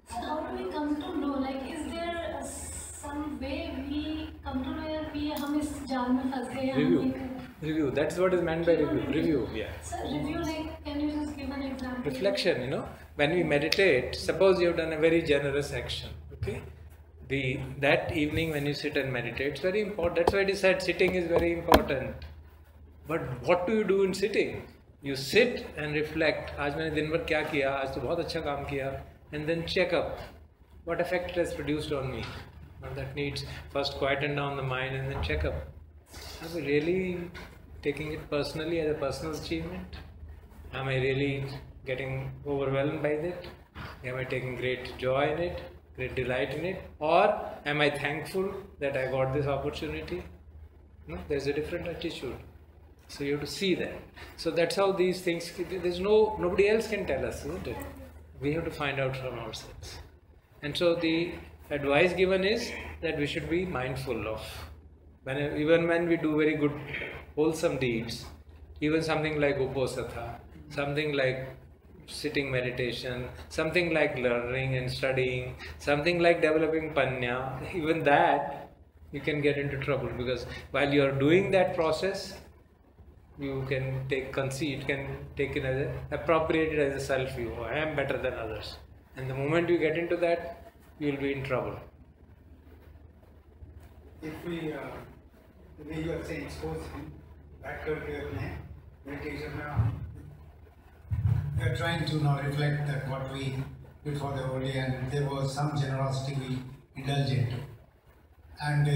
So how do we come to know, like is there some way we come to know that we hum is jaal mein phas gaye? Review, that's what is meant by review, yeah. So review, like can you just give an example? Reflection, when we meditate, suppose you have done a very generous action, okay? That evening when you sit and meditate, it's very important. That's why it is said sitting is very important. But what do you do in sitting? You sit and reflect. आज मैंने दिन भर क्या किया? आज तो बहुत अच्छा काम किया. And then check up what effect it has produced on me. Now that needs first quieten down the mind and then check up. Are we really taking it personally as a personal achievement? Am I really getting overwhelmed by it? Am I taking great joy in it? Great delight in it, or am I thankful that I got this opportunity? No, there's a different attitude. So you have to see that. So that's how these things. Nobody else can tell us, isn't it? We have to find out from ourselves. And so the advice given is that we should be mindful of Even when we do very good, wholesome deeds, even something like uposatha, something like sitting meditation, something like learning and studying, something like developing panya, even that you can get into trouble, because while you are doing that process, you can take conceit, can take it as appropriate it as a self-view. I am better than others. And the moment you get into that, you will be in trouble. If we, the way you are saying, exposing back to meditation now, we are trying to now reflect that what we did for the holy, and there was some generosity we indulged into. And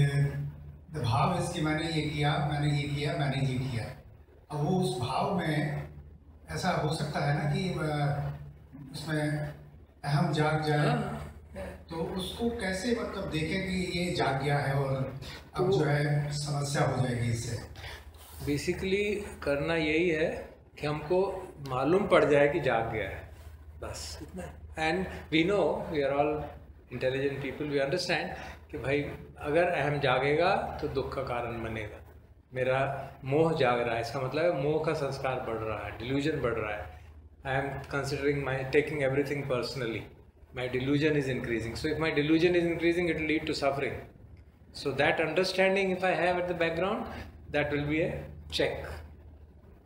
the भाव is कि मैंने ये किया, मैंने ये किया, मैंने ये किया. अब वो उस भाव में ऐसा हो सकता है ना कि उसमें अहम जाग जाए, तो उसको कैसे मतलब देखें कि ये जाग गया है और अब जो है समस्या हो जाएगी इससे. बेसिकली करना यही है कि हमको मालूम पड़ जाए कि जाग गया है, बस इतना. And we know, we are all intelligent people, we understand कि भाई अगर अहम जागेगा तो दुख का कारण बनेगा. मेरा मोह जाग रहा है, इसका मतलब है मोह का संस्कार बढ़ रहा है, डिल्यूजन बढ़ रहा है. I am considering my taking everything personally, my delusion is increasing. So if my delusion is increasing, it will lead to suffering. So that understanding, if I have at the background, that will be a check.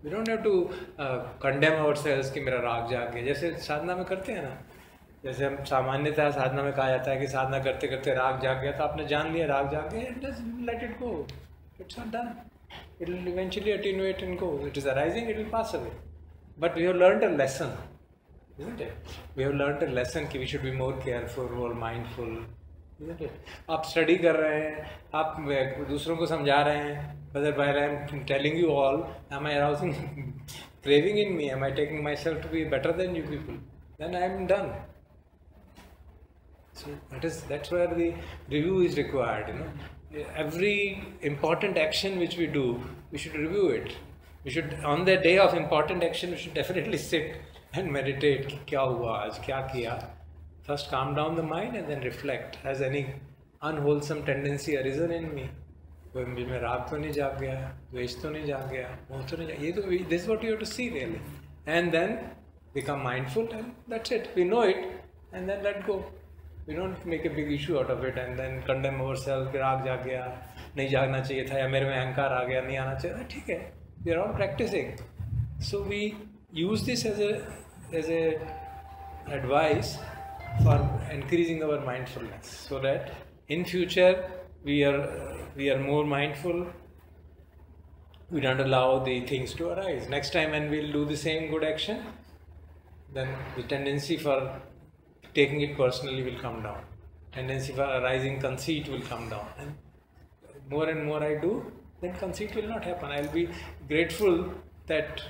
We don't have to condemn ourselves कि मेरा राग जाग गया. जैसे साधना में करते हैं ना, जैसे हम सामान्यतः साधना में कहा जाता है कि साधना करते करते राग जाग गया, तो आपने जान लिया राग जाग गया, just let it go. It's not done. It will eventually attenuate and go. It is arising, it will pass away. But we have learned a lesson. Isn't it? We have learned a lesson कि we should be more careful, more mindful. Isn't it? आप study कर रहे हैं, आप दूसरों को समझा रहे हैं, whether while I am telling you all, am I arousing craving in me? Am I taking myself to be better than you people? Then I am done. So that's where the review is required. Every important action which we do, we should review it. We should, on the day of important action, we should definitely sit and meditate कि क्या हुआ आज, क्या किया. First calm down the mind and then reflect. Has any unwholesome tendency arisen in me? कोई में राग तो नहीं जाग गया, द्वेष तो नहीं जाग गया, मोह तो नहीं जाग. ये तो this is what you have to see really. And then become mindful, and that's it. We know it and then let go. We don't make a big issue out of it and then condemn ourselves कि राग जाग गया, नहीं जागना चाहिए था, या मेरे में अहंकार आ गया, नहीं आना चाहिए. ठीक है, we are all practicing. So we use this as a advice for increasing our mindfulness, so that in future we are more mindful. We don't allow the things to arise. Next time when we'll do the same good action, then the tendency for taking it personally will come down. Tendency for arising conceit will come down. And more I do, then conceit will not happen. I'll be grateful that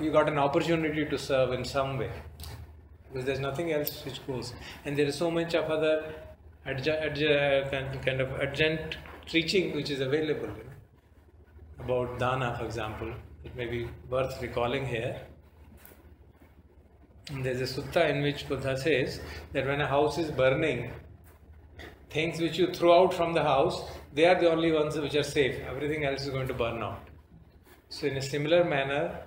you got an opportunity to serve in some way, because there's nothing else which goes. And there is so much of other kind of adjunct teaching which is available. About dana, for example, it may be worth recalling here. And there's a sutta in which Buddha says that when a house is burning, things which you throw out from the house, they are the only ones which are safe. Everything else is going to burn out. So in a similar manner,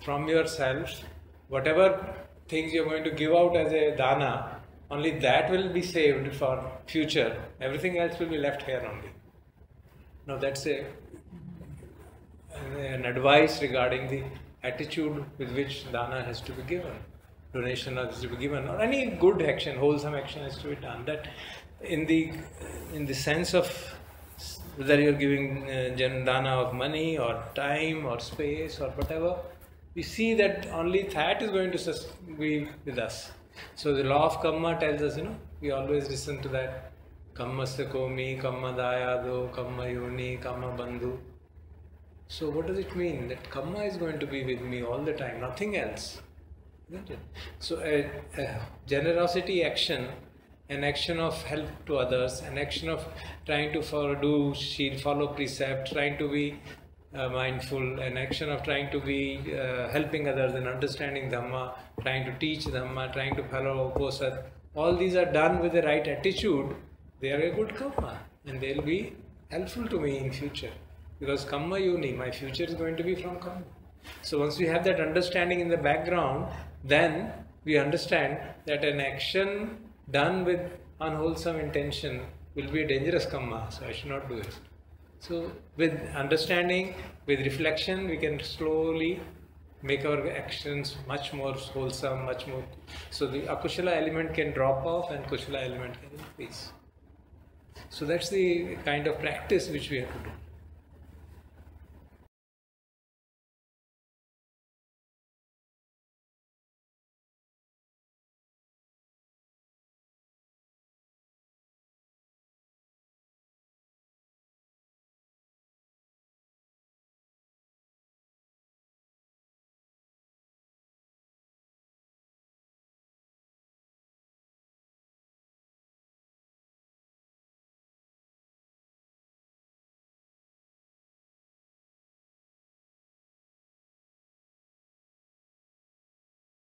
from yourself, whatever things you're going to give out as a dana, only that will be saved for future. Everything else will be left here only. Now that's an advice regarding the attitude with which dana has to be given. Donation has to be given, or any good action, wholesome action has to be done. That in the sense of whether you're giving dana of money or time or space or whatever, we see that only that is going to be with us. So the law of karma tells us, we always listen to that. Kammasya komi, kamma dayado, kamma yoni, kamma bandhu. So what does it mean? That karma is going to be with me all the time, nothing else. Isn't it? So a generosity action, an action of help to others, an action of trying to follow precept, trying to be mindful, an action of trying to be helping others in understanding Dhamma, trying to teach Dhamma, trying to follow Uposatha. All these are done with the right attitude. They are a good karma, and they'll be helpful to me in future, because Kamma Yoni, my future is going to be from Kamma. So once we have that understanding in the background, then we understand that an action done with unwholesome intention will be a dangerous Kamma, so I should not do it. So with understanding, with reflection, we can slowly make our actions much more wholesome, much more. So the akushala element can drop off and kushala element can increase. So that's the kind of practice which we have to do.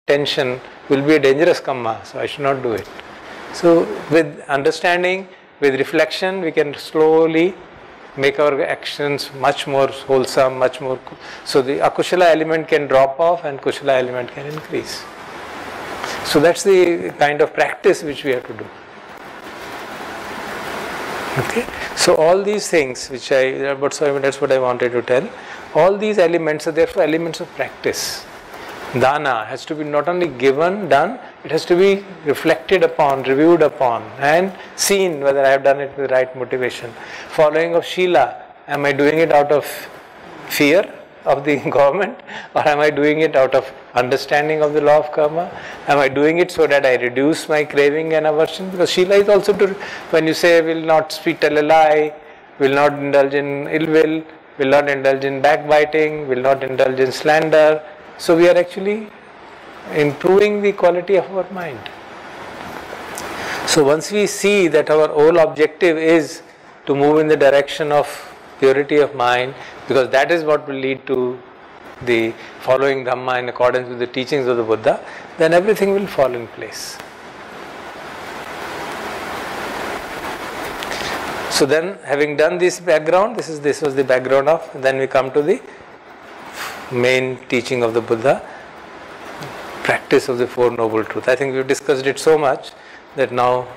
Tension will be a dangerous Kamma, so I should not do it. So with understanding, with reflection, we can slowly make our actions much more wholesome, much more. So the akushala element can drop off and kushala element can increase. So that's the kind of practice which we have to do. Okay. So all these things which that's what I wanted to tell. All these elements are therefore elements of practice. Dana has to be not only given, done, it has to be reflected upon, reviewed upon, and seen whether I have done it with the right motivation. Following of Shila, am I doing it out of fear of the government, or am I doing it out of understanding of the law of karma? Am I doing it so that I reduce my craving and aversion? Because Shila is also to, when you say will not tell a lie, will not indulge in ill will not indulge in backbiting, will not indulge in slander. So we are actually improving the quality of our mind. So once we see that our whole objective is to move in the direction of purity of mind, because that is what will lead to the following Dhamma in accordance with the teachings of the Buddha, then everything will fall in place. So then, having done this background, this was the background of, then we come to the main teaching of the Buddha, practice of the Four Noble Truths. I think we've discussed it so much that now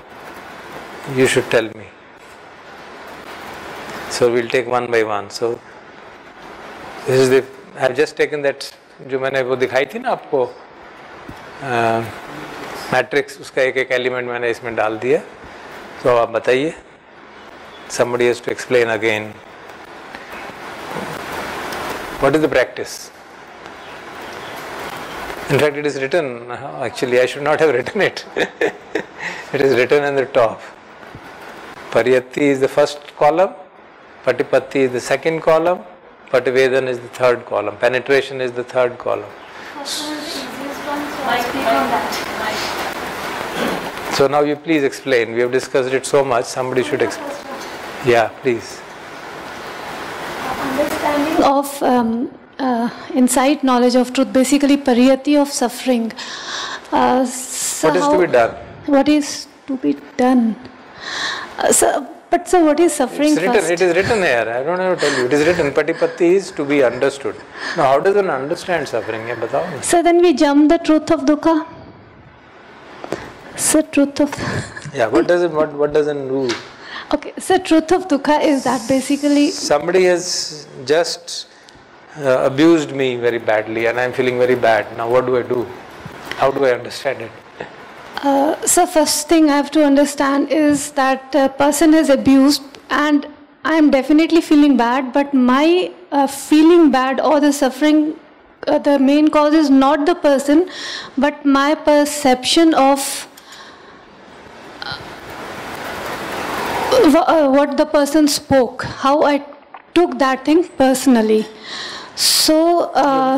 you should tell me. So we'll take one by one. So this is the, I've just taken that, जो मैंने वो दिखाई थी ना आपको matrix, उसका एक एक एलिमेंट मैंने इसमें डाल दिया. तो आप बताइए. Somebody has to explain again. What is the practice? In fact, it is written, actually I should not have written it. It is written in the top. Pariyatti is the first column, Patipatti is the second column, Pativedan is the third columm, penetration is the third column. So now you please explain. We have discussed it so much, somebody should explain. Yeah, please. Understanding of insight, knowledge of truth, basically pariyati of suffering. So what is to be done? What is to be done? But what is suffering first? It is written here. I don't have to tell you. It is written. Patipatti is to be understood. Now, how does one understand suffering? So then we jump the truth of dukkha. So truth of. Yeah. What does it do? Okay, so truth of dukkha is that basically somebody has just abused me very badly and I am feeling very bad. Now what do I do? How do I understand it? So first thing I have to understand is that a person is abused and I am definitely feeling bad, but my feeling bad or the suffering, the main cause is not the person, but my perception of what the person spoke, how I took that thing personally. So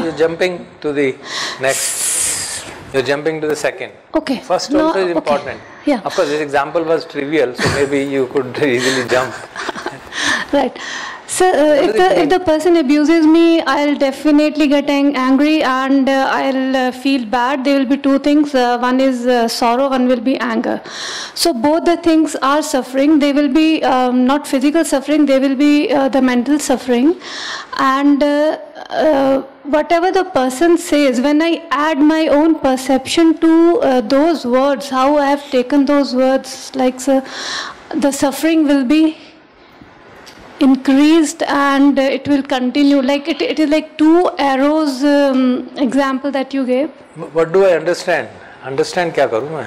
you're jumping to the next. You're jumping to the second. Okay. First also is important. Okay. Yeah. Of course, this example was trivial, so maybe you could easily jump. Right. So, if the person abuses me, I'll definitely get angry and I'll feel bad. There will be two things. One is sorrow, one will be anger. So both the things are suffering. They will be not physical suffering. They will be the mental suffering. And whatever the person says, when I add my own perception to those words, how I have taken those words, like the suffering will be increased and it will continue. Like it is like two arrows example that you gave. What do I understand? Understand क्या करूँ मैं?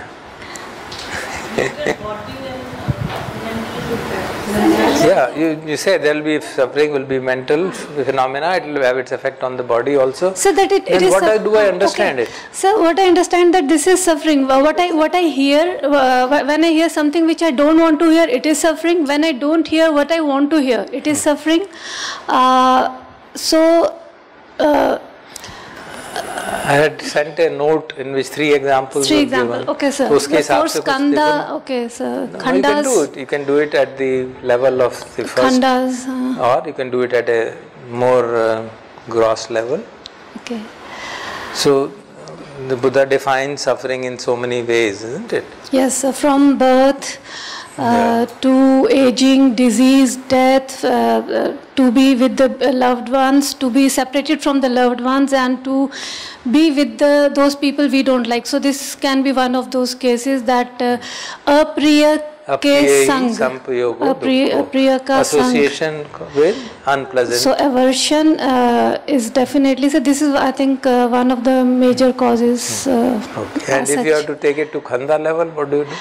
Yeah, you say there will be suffering, will be mental phenomena. It will have its effect on the body also. So that it then is. What do I understand okay. it? So what I understand that this is suffering. What I hear when I hear something which I don't want to hear, it is suffering. When I don't hear what I want to hear, it is suffering. I had sent a note in which 3 examples. 3 examples. Okay, sir. उसके हिसाब से skanda. Okay, sir. No, Khandas. you can do it. You can do it at the level of the first. Khandas. Or you can do it at a more gross level. Okay. So the Buddha defines suffering in so many ways, isn't it? Yes, from birth to aging, disease, death, to be with the loved ones, to be separated from the loved ones, and to be with those people we don't like. So this can be one of those cases that apriya ke sang, apriya ka association with unpleasant. So aversion is definitely, so this is I think one of the major causes. Okay. And if you have to take it to khanda level, what do you do?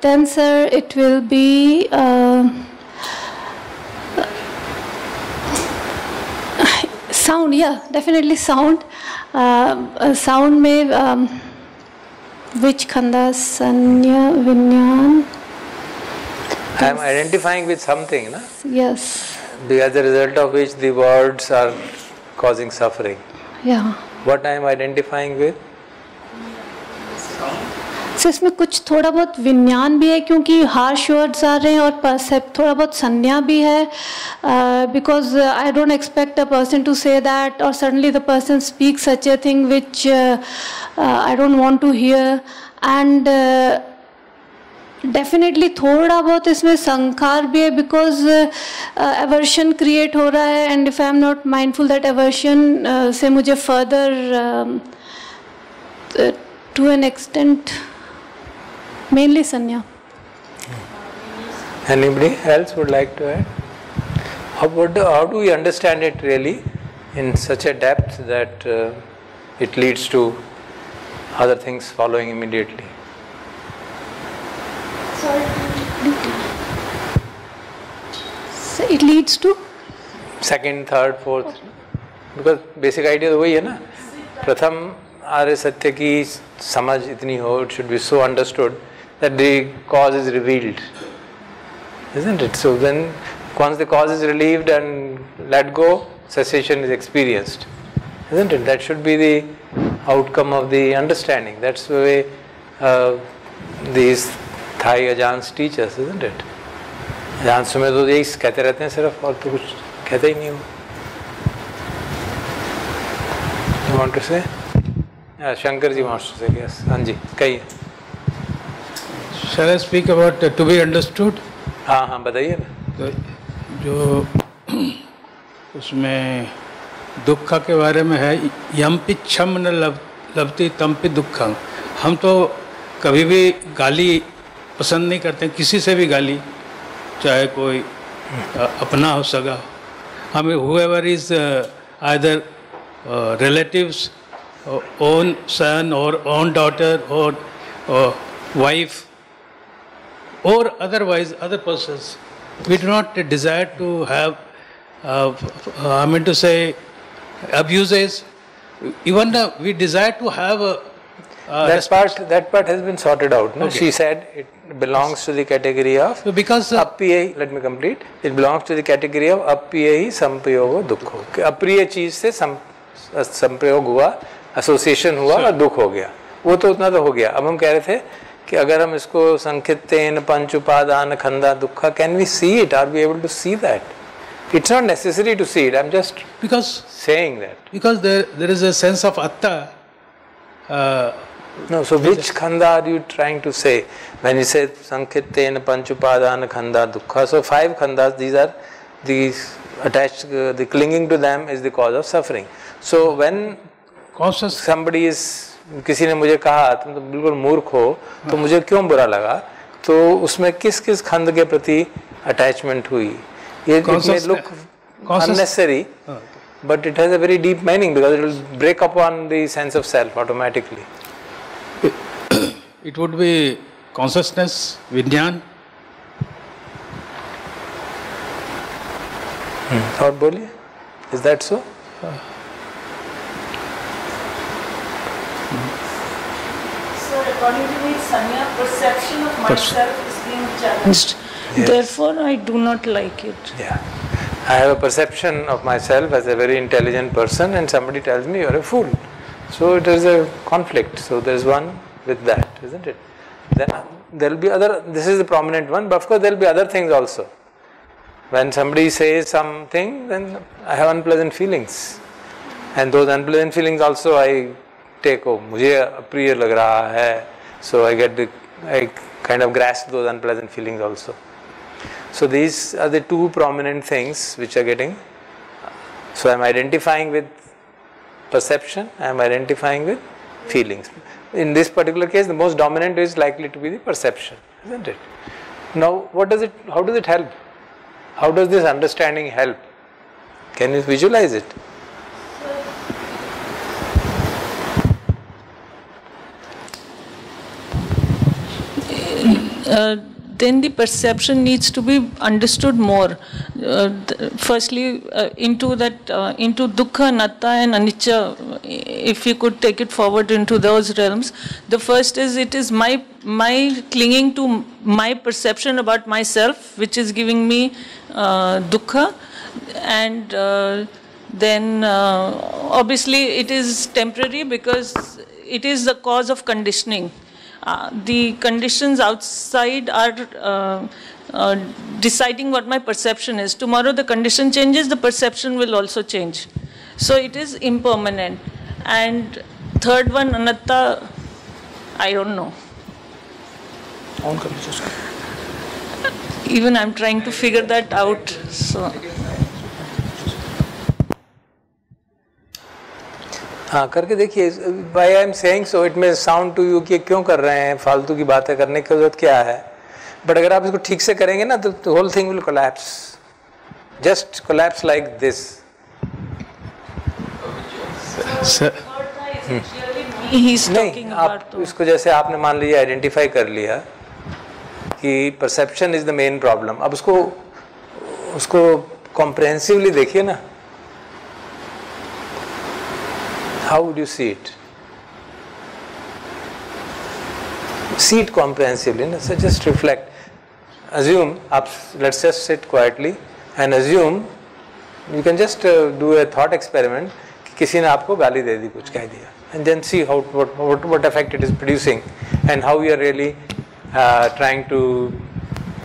Then sir, it will be sound. Yeah, definitely sound. Sound may which khanda? Sanya, Vinyan. I am identifying with something, na? Yes. As a result of which the words are causing suffering. Yeah. What I am identifying with? So इसमें कुछ थोड़ा बहुत विज्ञान भी है क्योंकि harsh words आ रहे हैं और परसेप्ट थोड़ा बहुत संज्ञा भी है because I don't expect a person to say that or suddenly the person speaks such a thing which I don't want to hear and definitely थोड़ा बहुत इसमें संखार भी है बिकॉज एवर्शन क्रिएट हो रहा है and if I am not mindful that aversion से मुझे further to an extent mainly संज्ञा. Anybody else would like to add? How do we understand it really in such a depth that it leads to other things following immediately? So it leads to second, third, fourth. Because basic idea तो वही है ना. प्रथम आर्य सत्य की समझ इतनी हो, it should be so understood that the cause is revealed, isn't it? So then once the cause is relieved and let go, cessation is experienced, isn't it? That should be the outcome of the understanding. That's the way these Thai Ajahns teach us, isn't it? Ajahns में तो यही कहते रहते हैं सिर्फ और तो कुछ कहते ही नहीं हो. You want to say? Yeah, Shankar ji wants to say yes. हाँ जी, कहिए. Shall I speak about to be understood? हाँ हाँ बताइए ना. तो जो उसमें दुख के बारे में है यम्पि क्षम न लभती तम्पि दुखं. हम तो कभी भी गाली पसंद नहीं करते, किसी से भी गाली, चाहे कोई अपना हो सगा. हमें whoever is either relatives, own son or own daughter or wife or otherwise other persons, we do not desire to have I mean to say abuses. Even we desire to have that part has been sorted out. No? Okay. She said it belongs to the category of because apriya. Let me complete. It belongs to the category of apriya samprayogo dukho. अप्रिय चीज से संप्रयोग हुआ, association हुआ और दुख हो गया. वो तो उतना तो हो गया. अब हम कह रहे थे कि अगर हम इसको संखित्तेन पंच उपादान खंदा दुखा, can we see it? Are we able to see that? It's not necessary to see it. I'm just Because saying that. there is a sense of atta. No, so which khanda are you trying to say? When you say Sankhitena Panchupadana Khanda Dukkha, so 5 khandas, these are these attached, the clinging to them is the cause of suffering. So when conscious somebody is, किसी ने मुझे कहा तुम तो बिल्कुल मूर्ख हो, तो मुझे क्यों बुरा लगा, तो उसमें किस किस खंड के प्रति अटैचमेंट हुई, ये it may look unnecessary, but it has a very deep meaning because it will break upon the sense of self automatically. It would be consciousness, Vijnan. और बोलिए, is that so? Sir, according to me, Sanya, perception of myself is being challenged. Yes. Therefore, I do not like it. Yeah. I have a perception of myself as a very intelligent person and somebody tells me you're a fool. So it is a conflict. So there is one with that, isn't it? Then there will be other, this is the prominent one, but of course there will be other things also. When somebody says something, then I have unpleasant feelings. And those unpleasant feelings also I take, oh, मुझे अप्रिय लग रहा है. So I kind of grasp those unpleasant feelings also. So these are the 2 prominent things which are getting. So I am identifying with perception, I am identifying with feelings. In this particular case, the most dominant is likely to be the perception, isn't it? Now, how does it help? How does this understanding help? Can you visualize it? Then the perception needs to be understood more. Firstly, into dukkha, anatta and anicca, if you could take it forward into those realms. The first is, it is my clinging to my perception about myself, which is giving me dukkha, and then obviously it is temporary because it is the cause of conditioning. The conditions outside are deciding what my perception is. Tomorrow the condition changes, the perception will also change. So it is impermanent. And third one, anatta, I don't know. Even I'm trying to figure that out. So. हाँ करके देखिए. Why I am saying so, it may sound to you कि क्यों कर रहे हैं, फालतू की बातें करने की जरूरत क्या है, बट अगर आप इसको ठीक से करेंगे ना तो the whole thing will collapse, just collapse like this. He's talking नहीं, about आप इसको जैसे आपने मान लीजिए आइडेंटिफाई कर लिया कि perception is the main problem, अब उसको कॉम्प्रहेंसिवली देखिए ना. How would you see it? See it comprehensively. No? So just reflect. Assume, let's just sit quietly and assume, you can just do a thought experiment कि किसी ने आपको गाली दे दी, कुछ कह दिया, and then see what effect it is producing and how you are really trying to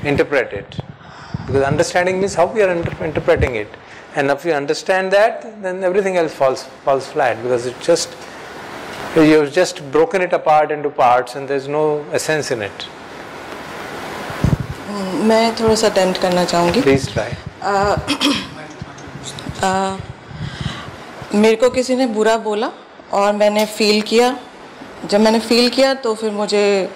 interpret it. Because understanding means how we are interpreting it. And if you understand that, then everything else falls flat, because you've just broken it apart into parts and there's no essence in it. मैं थोड़ा सा attempt करना चाहूँगी. Please try. मेरे को किसी ने बुरा बोला और मैंने फील किया. जब मैंने फील किया तो फिर मुझे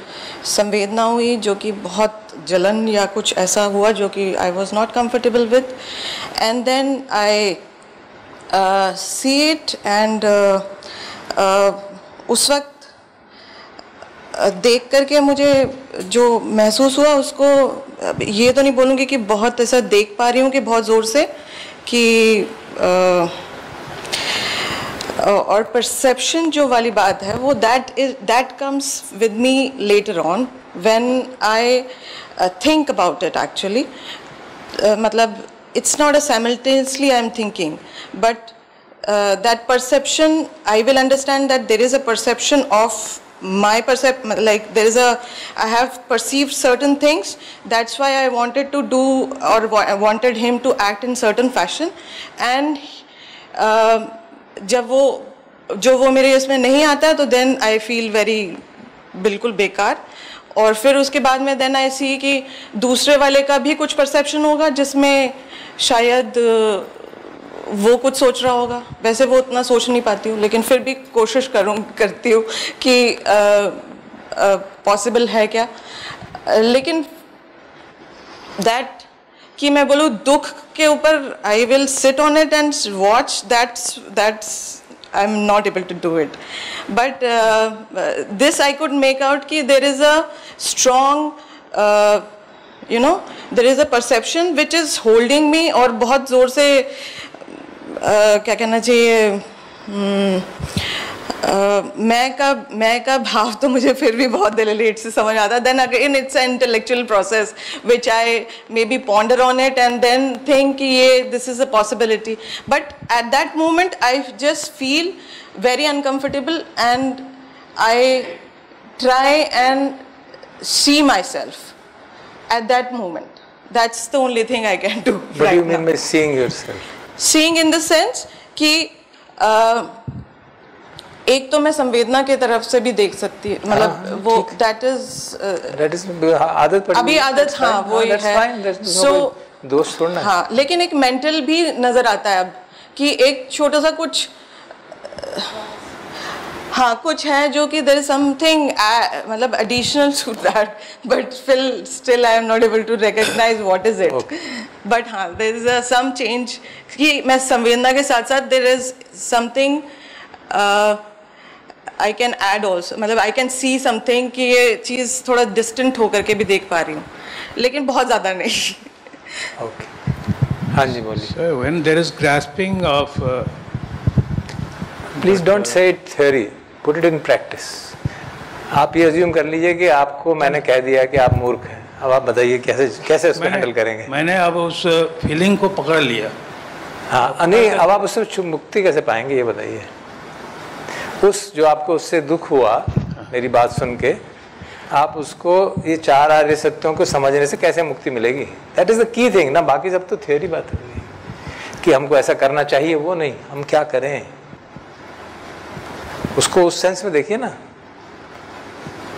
संवेदना हुई जो कि बहुत जलन या कुछ ऐसा हुआ जो कि I was not comfortable with. And then I see it and उस वक्त देख करके मुझे जो महसूस हुआ उसको ये तो नहीं बोलूँगी कि बहुत ऐसा देख पा रही हूँ कि बहुत ज़ोर से कि और परसेप्शन जो वाली बात है वो that comes with me later on when I think about it actually. मतलब it's not a simultaneously I am thinking, but that perception, I will understand that there is a perception of my like there is I have perceived certain things, that's why I wanted to do, or I wanted him to act in certain fashion, and जब वो मेरे इसमें नहीं आता है तो then I feel very बिल्कुल बेकार. और फिर उसके बाद में then I see कि दूसरे वाले का भी कुछ perception होगा जिसमें शायद वो कुछ सोच रहा होगा. वैसे वो उतना सोच नहीं पाती हूँ, लेकिन फिर भी कोशिश करती हूँ कि पॉसिबल है क्या. लेकिन दैट कि मैं बोलूँ दुख के ऊपर I will sit on it and watch, that's I am not able to do it. But this I could make out कि there is a strong there is a perception which is holding me. और बहुत ज़ोर से क्या कहना चाहिए, मैं का भाव तो मुझे फिर भी बहुत लेट से समझ आता है. Then again it's an intellectual process which I may be ponder on it and then think कि ये this is a possibility. But at that moment I just feel very uncomfortable and I try and see myself at that moment. That's the only thing I can do. What do you mean by seeing yourself? Seeing in the sense कि एक तो मैं संवेदना के तरफ से भी देख सकती है, मतलब वो that is आदत पड़ी, अभी आदत, हाँ वो ही है. So दोस्त छोड़ना, हाँ, लेकिन एक मेंटल भी नजर आता है अब कि एक छोटा सा कुछ, हाँ कुछ है जो कि there is something मतलब additional to that, but still I am not able to recognize what is it. Okay. But हाँ there is some change कि मैं संवेदना के साथ साथ there is something I can add also, मतलब I can see something कि ये चीज़ थोड़ा distant होकर के भी देख पा रही हूँ, लेकिन बहुत ज़्यादा नहीं. Okay. हाँ जी बोलिए. So when there is grasping of Please don't say it theory, put it in practice. आप ये assume कर लीजिए कि आपको मैंने कह दिया कि आप मूर्ख हैं. अब आप बताइए कैसे उसको हैंडल करेंगे. मैंने अब उस फीलिंग को पकड़ लिया. हाँ नहीं, अब आप उससे मुक्ति कैसे पाएंगे ये बताइए. उस जो आपको उससे दुख हुआ मेरी बात सुन के, आप उसको ये 4 आर्य सत्यों को समझने से कैसे मुक्ति मिलेगी. That is the key thing ना. बाकी सब तो थियोरी बात है कि हमको ऐसा करना चाहिए, वो नहीं, हम क्या करें उसको उस सेंस में देखिए ना.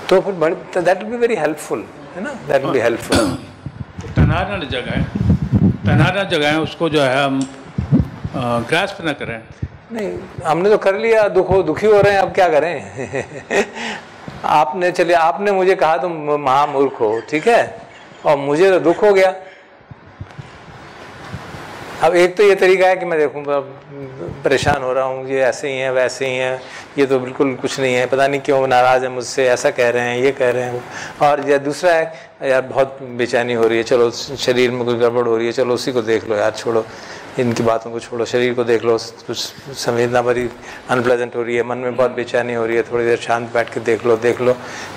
तो फिर that will be very helpful, है ना. That will be helpful. तनाना जगह उसको जो है हम ग्रास्प ना करें. नहीं, हमने तो कर लिया, दुखी हो रहे हैं, अब क्या करें. आपने मुझे कहा तुम महामूर्ख हो, ठीक है, और मुझे तो दुख हो गया. अब एक तो ये तरीका है कि मैं देखूँ परेशान हो रहा हूँ, ये ऐसे ही हैं वैसे ही हैं, ये तो बिल्कुल कुछ नहीं है, पता नहीं क्यों नाराज़ है मुझसे, ऐसा कह रहे हैं, ये कह रहे हैं. और या दूसरा है यार बहुत बेचैनी हो रही है, चलो शरीर में कुछ गड़बड़ हो रही है, चलो उसी को देख लो यार, छोड़ो इनकी बातों को, छोड़ो शरीर को देख लो, कुछ संवेदना बड़ी अनप्लेजेंट हो रही है, मन में बहुत बेचैनी हो रही है, थोड़ी देर शांत बैठ के देख लो.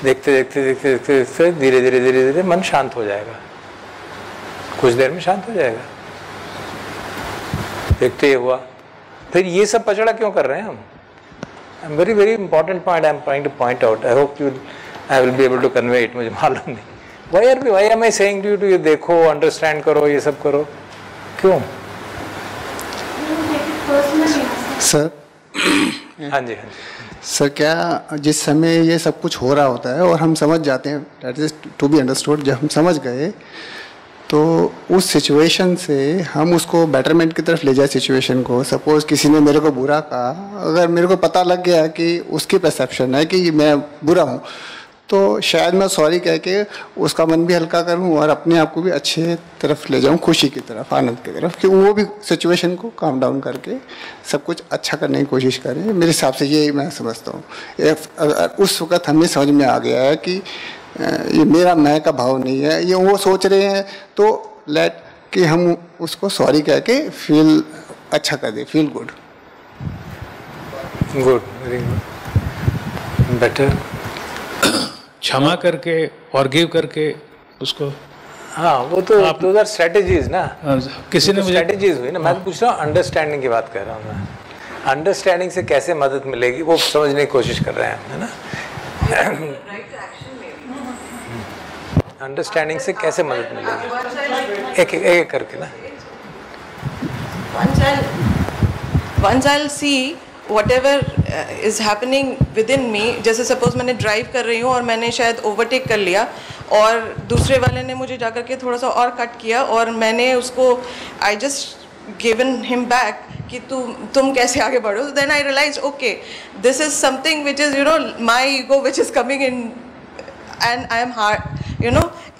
देखते देखते धीरे धीरे मन शांत हो जाएगा, कुछ देर में शांत हो जाएगा. देखते ही हुआ. फिर ये सब पचड़ा क्यों कर रहे हैं हम. Very very important point I am trying to point out. I hope I will be able to convey it. मुझे मालूम नहीं why am I saying to you, ये देखो, अंडरस्टैंड करो, ये सब करो, क्यों. सर हाँ जी सर, क्या जिस समय ये सब कुछ हो रहा होता है और हम समझ जाते हैं, that is to be understood, जब हम समझ गए तो उस सिचुएशन से हम उसको बेटरमेंट की तरफ ले जाए सिचुएशन को. सपोज किसी ने मेरे को बुरा कहा, अगर मेरे को पता लग गया कि उसकी परसेप्शन है कि मैं बुरा हूँ, तो शायद मैं सॉरी कह के उसका मन भी हल्का करूँ और अपने आप को भी अच्छे तरफ ले जाऊँ, खुशी की तरफ, आनंद की तरफ, कि वो भी सिचुएशन को काम डाउन करके सब कुछ अच्छा करने की कोशिश करें. मेरे हिसाब से ये मैं समझता हूँ. उस वक़्त हमें समझ में आ गया है कि ये मेरा मैं का भाव नहीं है, ये वो सोच रहे हैं, तो लेट कि हम उसको सॉरी कह के फील अच्छा कर दे, feel good. Very good, better. क्षमा करके, फॉरगिव करके उसको. हाँ वो तो दो स्ट्रेटेजीज ना. किसी ने मुझे स्ट्रेटेजीज हुई ना. मैं तो पूछ रहा हूँ अंडरस्टैंडिंग की बात कर रहा हूँ मैं. अंडरस्टैंडिंग से कैसे मदद मिलेगी वो समझने की कोशिश कर रहे हैं, है ना. अंडरस्टैंडिंग से कैसे मदद मिलेगी? एक करके ना. Once I'll see whatever is happening within me. जैसे सपोज मैंने ड्राइव कर रही हूँ और मैंने शायद ओवरटेक कर लिया और दूसरे वाले ने मुझे जाकर के थोड़ा सा और कट किया और मैंने उसको I just given him back कि तुम कैसे आगे बढ़ो. Then I realise okay this is something which is my ego which is coming in and I am hard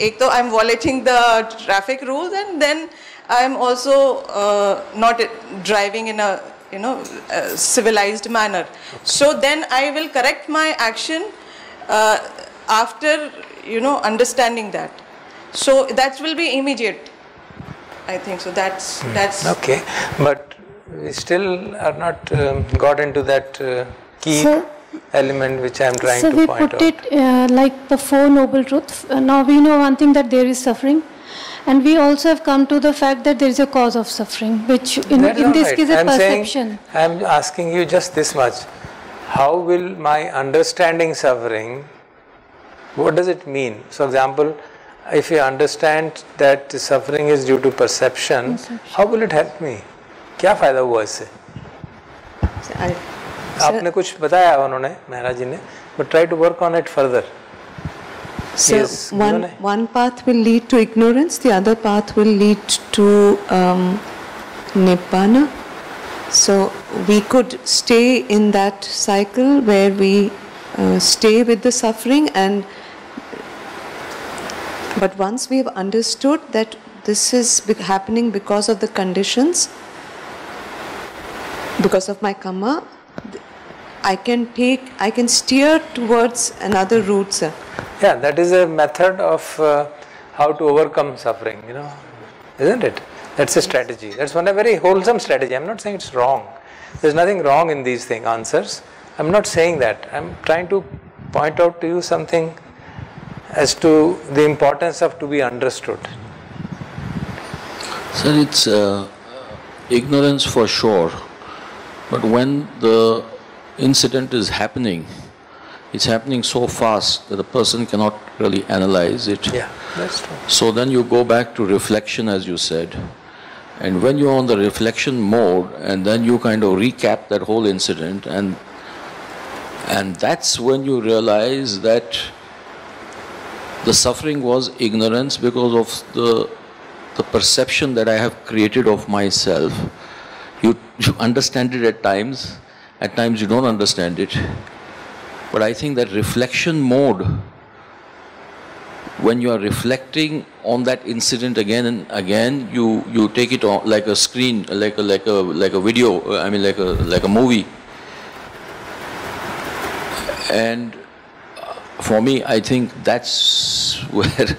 एक तो I am violating the traffic rules and then I am also not driving in a civilized manner. So then I will correct my action after understanding that. So that will be immediate. I think so. That's okay. But we still are not got into that key element which I am trying to point out. So we put it like the Four Noble Truths. Now we know one thing, that there is suffering. And we also have come to the fact that there is a cause of suffering, which in this case is a perception. I am asking you just this much. How will my understanding suffering, what does it mean? So, example, if you understand that suffering is due to perception, how will it help me? क्या फायदा हुआ इससे? आपने कुछ बताया उन्होंने, महाराज जी ने, but try to work on it further. So one path will lead to ignorance, the other path will lead to nibbana. So we could stay in that cycle where we stay with the suffering, but once we have understood that this is happening because of the conditions, because of my karma, I can steer towards another route, sir. Yeah, that is a method of how to overcome suffering, isn't it? That's a strategy. That's a very wholesome strategy. I'm not saying it's wrong. There's nothing wrong in these answers. I'm not saying that. I'm trying to point out to you something as to the importance of to be understood. Sir, it's ignorance for sure. But when the incident is happening, it's happening so fast that a person cannot really analyze it. Yeah, that's true. So then you go back to reflection, as you said. And when you're on the reflection mode, and then you kind of recap that whole incident, and that's when you realize that the suffering was ignorance because of the perception that I have created of myself. You understand it at times you don't understand it. But I think that reflection mode, when you are reflecting on that incident again and again, you take it on like a screen, like a video. I mean, like a movie. And for me, I think that's where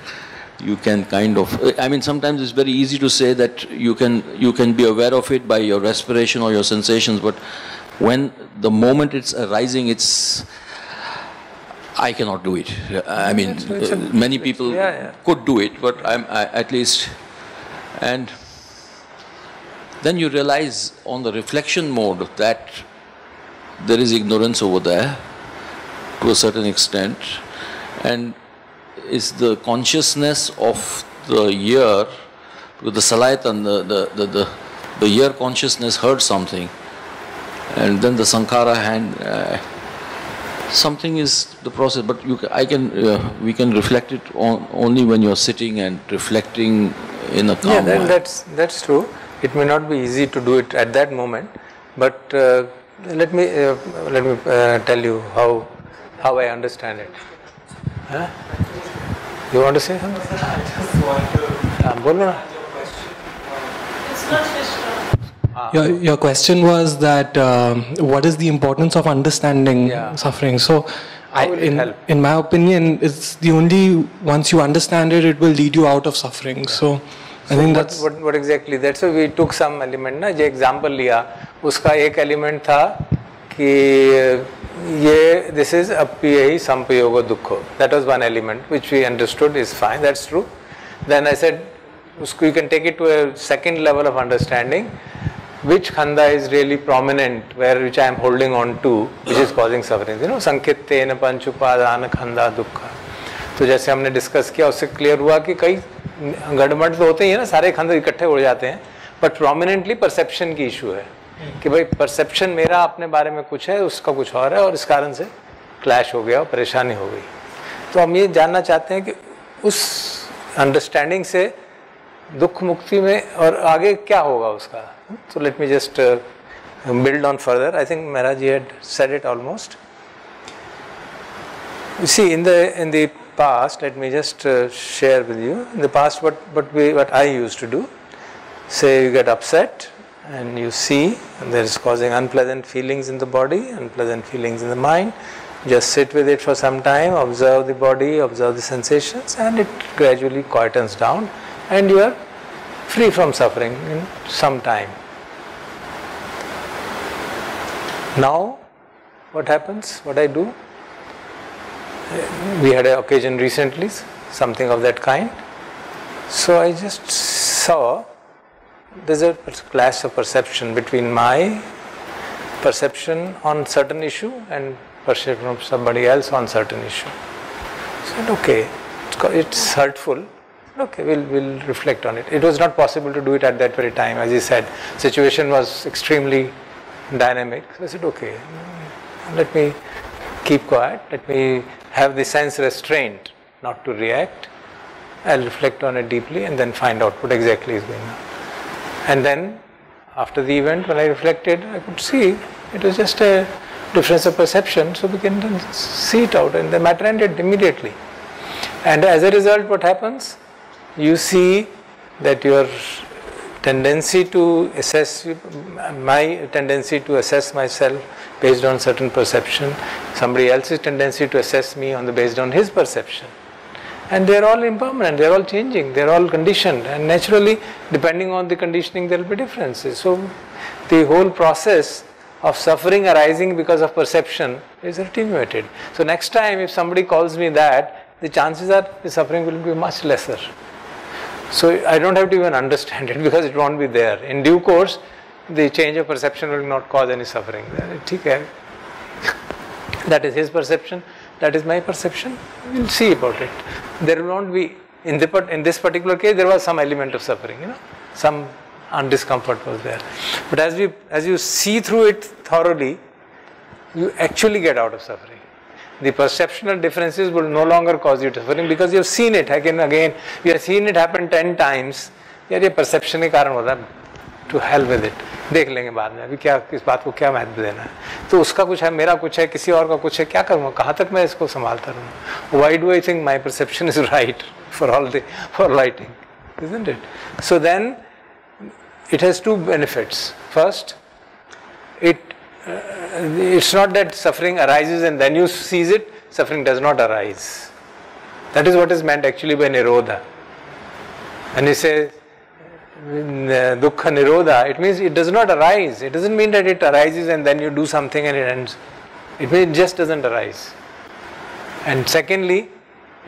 you can kind of. I mean, sometimes it's very easy to say that you can be aware of it by your respiration or your sensations, but when the moment it's arising, I cannot do it. I mean, many people could do it, but I at least. And then you realize on the reflection mode that there is ignorance over there to a certain extent, and it's the consciousness of the year, with the salayatan, the year consciousness heard something, and then the sankhara hand. Something is the process, but we can reflect it only when you're sitting and reflecting in a calm way. Yeah, that's true. It may not be easy to do it at that moment, but let me tell you how I understand it. Huh? You want to say something? Bolo na. It's not Vishnu. Your question was that what is the importance of understanding suffering? So, in my opinion, it's the only, once you understand it, it will lead you out of suffering. Yeah. So, I think that's what exactly. That's why we took some element ना, जो example लिया, उसका एक element था कि ये this is appiyahi sampayoga dukkho. That was one element which we understood is fine. That's true. Then I said, उसको you can take it to a second level of understanding. which khanda is really prominent, which I am holding on to, which is causing suffering. You know, sankittena panch upadana khanda dukkha. तो जैसे हमने discuss किया उससे clear हुआ कि कई गड़बड़ तो होते ही है ना, सारे खंड इकट्ठे उड़ जाते हैं, बट प्रोमिनेंटली परसेप्शन की इशू है कि भाई परसेप्शन मेरा अपने बारे में कुछ है, उसका कुछ और है, और इस कारण से क्लैश हो गया और परेशानी हो गई. तो हम ये जानना चाहते हैं कि उस अंडरस्टैंडिंग से दुख मुक्ति में और आगे क्या होगा उसका. So let me just build on further. I think Maharaj ji had said it almost. You see, in the past, let me just share with you. In the past, what I used to do. Say you get upset and you see and there is causing unpleasant feelings in the body, unpleasant feelings in the mind. Just sit with it for some time, observe the body, observe the sensations, and it gradually quietens down, and you are free from suffering in some time. Now, what happens? What I do? We had an occasion recently, something of that kind. So I just saw there's a clash of perception between my perception on certain issue and perception of somebody else on certain issue. So I said, okay, it's hurtful. Okay, we'll reflect on it. It was not possible to do it at that very time. As he said, situation was extremely dynamic. So I said, okay, let me keep quiet. Let me have the sense restraint not to react. I'll reflect on it deeply and then find out what exactly is going on. And then, after the event, when I reflected, I could see it was just a difference of perception, so we can then see it out, and the matter ended immediately. And as a result, what happens? You see that your tendency to assess, my tendency to assess myself based on certain perception, somebody else's tendency to assess me based on his perception. And they are all impermanent, they are all changing, they are all conditioned, and naturally, depending on the conditioning, there will be differences. So, the whole process of suffering arising because of perception is attenuated. So, next time if somebody calls me that, the chances are the suffering will be much lesser. So, I don't have to even understand it because it won't be there. In due course, the change of perception will not cause any suffering. That is his perception. That is my perception. We'll see about it. There will not be, in this particular case, there was some element of suffering, some discomfort was there. But as you see through it thoroughly, you actually get out of suffering. The perceptual differences will no longer cause you suffering because you have seen it again. You have seen it happen 10 times. यार ये perception के कारण होता है. To hell with it. देख लेंगे बाद में. अभी क्या इस बात को क्या महत्व देना है? तो उसका कुछ है, मेरा कुछ है, किसी और का कुछ है. क्या करूँगा? कहाँ तक मैं इसको संभालता रहूँ? Why do I think my perception is right for lighting? Isn't it? So then, it has two benefits. First, it's not that suffering arises and then you seize it. Suffering does not arise. That is what is meant actually by Nirodha. And he says Dukkha Nirodha, it means it does not arise. It doesn't mean that it arises and then you do something and it ends. It means it just doesn't arise. And secondly,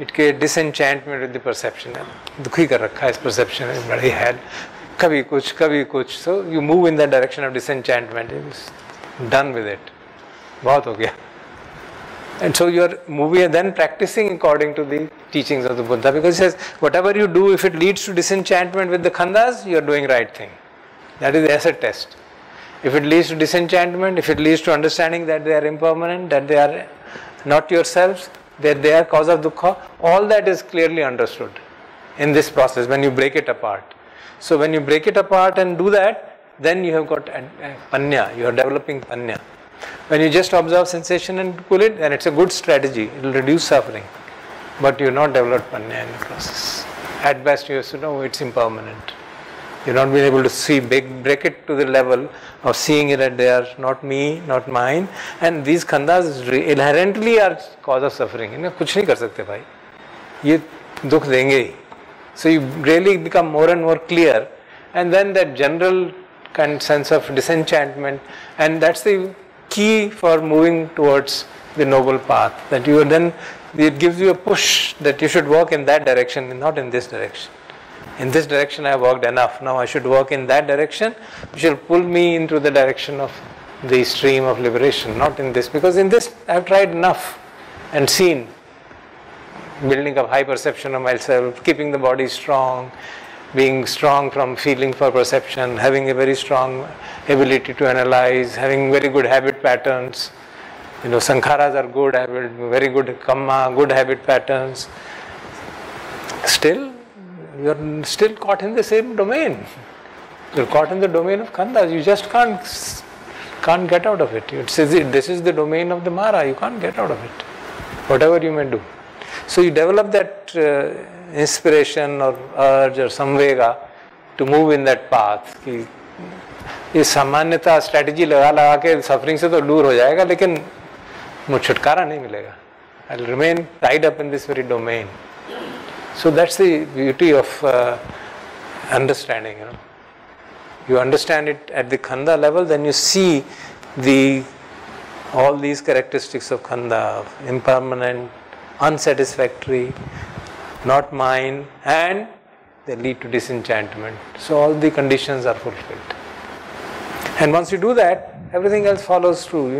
it creates disenchantment with the perception. Dukhi kar rakha hai is perception, badi hell. Kabhi kuch. So you move in that direction of disenchantment. It's done with it. Bahut ho gaya. And so you are moving and then practicing according to the teachings of the Buddha, because he says whatever you do, if it leads to disenchantment with the khandas, you are doing right thing. That is the acid test. If it leads to disenchantment, if it leads to understanding that they are impermanent, that they are not yourselves, that they are cause of dukkha, all that is clearly understood in this process when you break it apart. So when you break it apart and do that, then you have got panya, you are developing panya. When you just observe sensation and cool it, then it's a good strategy. It will reduce suffering. But you have not developed panya in the process. At best, you have to know it's impermanent. You have not been able to see, break it to the level of seeing it that they are not me, not mine. And these khandas inherently are cause of suffering. इन्हें कुछ नहीं कर सकते भाई. ये दुख देंगे ही. So you really become more and more clear. And then that general kind of sense of disenchantment, and that's the key for moving towards the noble path, that you are then, it gives you a push that you should walk in that direction and not in this direction. in this direction I have worked enough, now I should work in that direction, which will pull me into the direction of the stream of liberation, not in this, because in this I have tried enough and seen, building up high perception of myself, keeping the body strong, being strong from feeling for perception, having a very strong ability to analyze, having very good habit patterns. Sankharas are good, very good kamma, good habit patterns. Still, you are still caught in the same domain. You are caught in the domain of khandhas. You just can't get out of it. This is the domain of the Mara. You can't get out of it, whatever you may do. So you develop that inspiration or urge or samvega to move in that path. ये सामान्यता strategy लगा के suffering से तो दूर हो जाएगा, लेकिन मुझे छुटकारा नहीं मिलेगा. I'll remain tied up in this very domain. So that's the beauty of understanding. You understand it at the khanda level, then you see all these characteristics of khanda, impermanent, unsatisfactory, not mine, and they lead to disenchantment. So all the conditions are fulfilled. And once you do that, everything else follows through.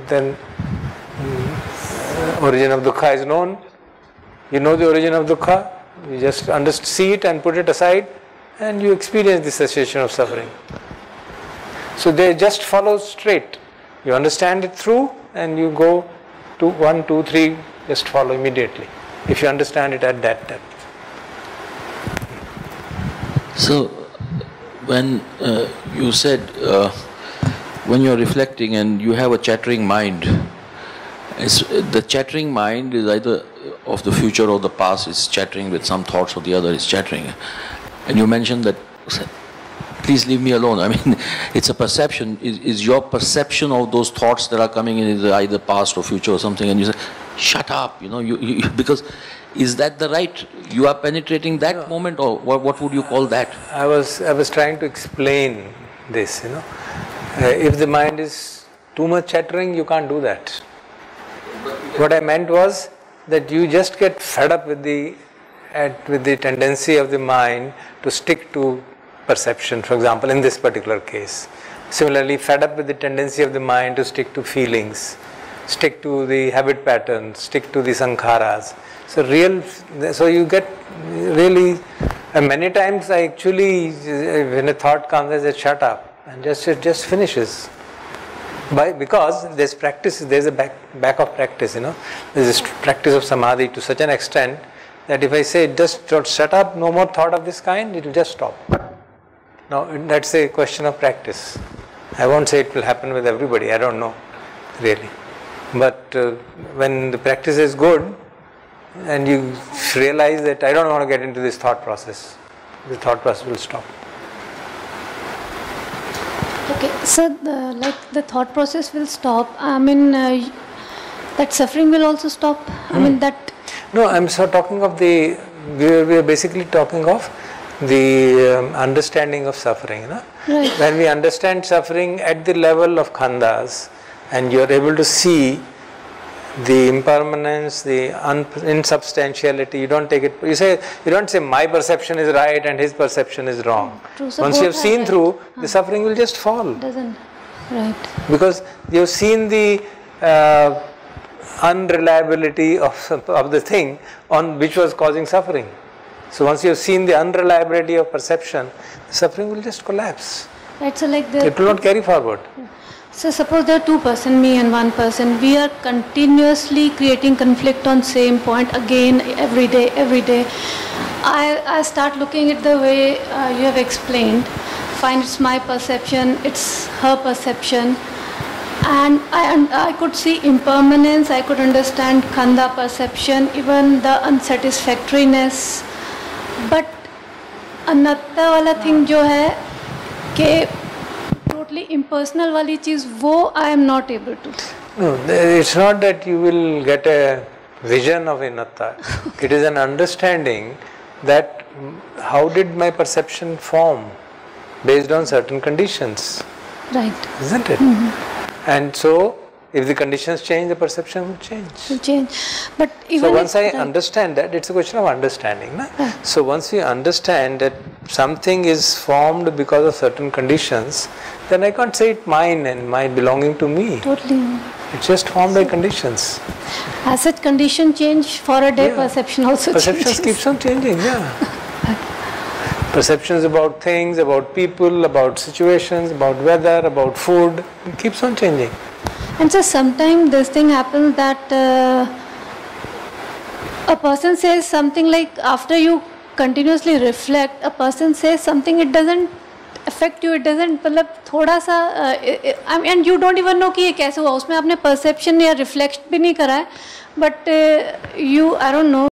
Then origin of dukkha is known. You know the origin of dukkha. You just see it and put it aside, and you experience the cessation of suffering. So they just follow straight. You understand it through, and you go to 1, 2, 3, just follow immediately, if you understand it at that depth. So, when you said, when you're reflecting and you have a chattering mind, the chattering mind is either of the future or the past, is chattering with some thoughts, or the other is chattering. And you mentioned that, please leave me alone. I mean, it's a perception. Is your perception of those thoughts that are coming in either past or future or something, and you say, shut up, because is that the right, you are penetrating that moment, or what would you call that? I was trying to explain this, if the mind is too much chattering, you can't do that. What I meant was that you just get fed up with the tendency of the mind to stick to perception, for example, in this particular case. Similarly, fed up with the tendency of the mind to stick to feelings, stick to the habit patterns, stick to the sankharas. So you get really, many times I actually, when a thought comes, I say, shut up, and it just finishes. Because there's practice, there's a back of practice, there's this practice of samadhi to such an extent that if I say, just shut up, no more thought of this kind, it will just stop. Now, that's a question of practice. I won't say it will happen with everybody, I don't know, really. But when the practice is good, and you realize that I don't want to get into this thought process, the thought process will stop. Okay, so the thought process will stop. I mean, that suffering will also stop. I mean that. No, I'm talking of we are basically talking of the understanding of suffering. Right. When we understand suffering at the level of khandhas, and you are able to see the impermanence, the insubstantiality, you don't take it. You don't say my perception is right and his perception is wrong. True, so once you have seen through, the suffering will just fall. Doesn't, right? Because you have seen the unreliability of the thing on which was causing suffering. So once you have seen the unreliability of perception, the suffering will just collapse. Right. So it will not carry forward. So suppose there are two persons, me and one person, we are continuously creating conflict on same point again, every day. I start looking at the way you have explained, find it's my perception, it's her perception, and I could see impermanence, I could understand khanda perception, even the unsatisfactoriness, but anatta wala thing jo hai ke totally impersonal wali cheez, wo I am not able to. No, it's not that you will get a vision of anatta. It is an understanding that how did my perception form based on certain conditions. Right. Isn't it? Mm-hmm. And so If the conditions change, the perception will change. But even so once I understand that, it's a question of understanding. Na? So once we understand that something is formed because of certain conditions, then I can't say it mine and mine belonging to me. Totally. It's just formed by conditions. As such condition change for a day, perception also Perceptions keeps on changing, Perceptions about things, about people, about situations, about weather, about food, it keeps on changing. And so sometimes this thing happens that a person says something like, after you continuously reflect, a person says something, it doesn't affect you, it doesn't, मतलब थोड़ा सा, and you don't even know कि ये कैसे हुआ, उसमें आपने perception या reflect भी नहीं करा है, but you, I don't know,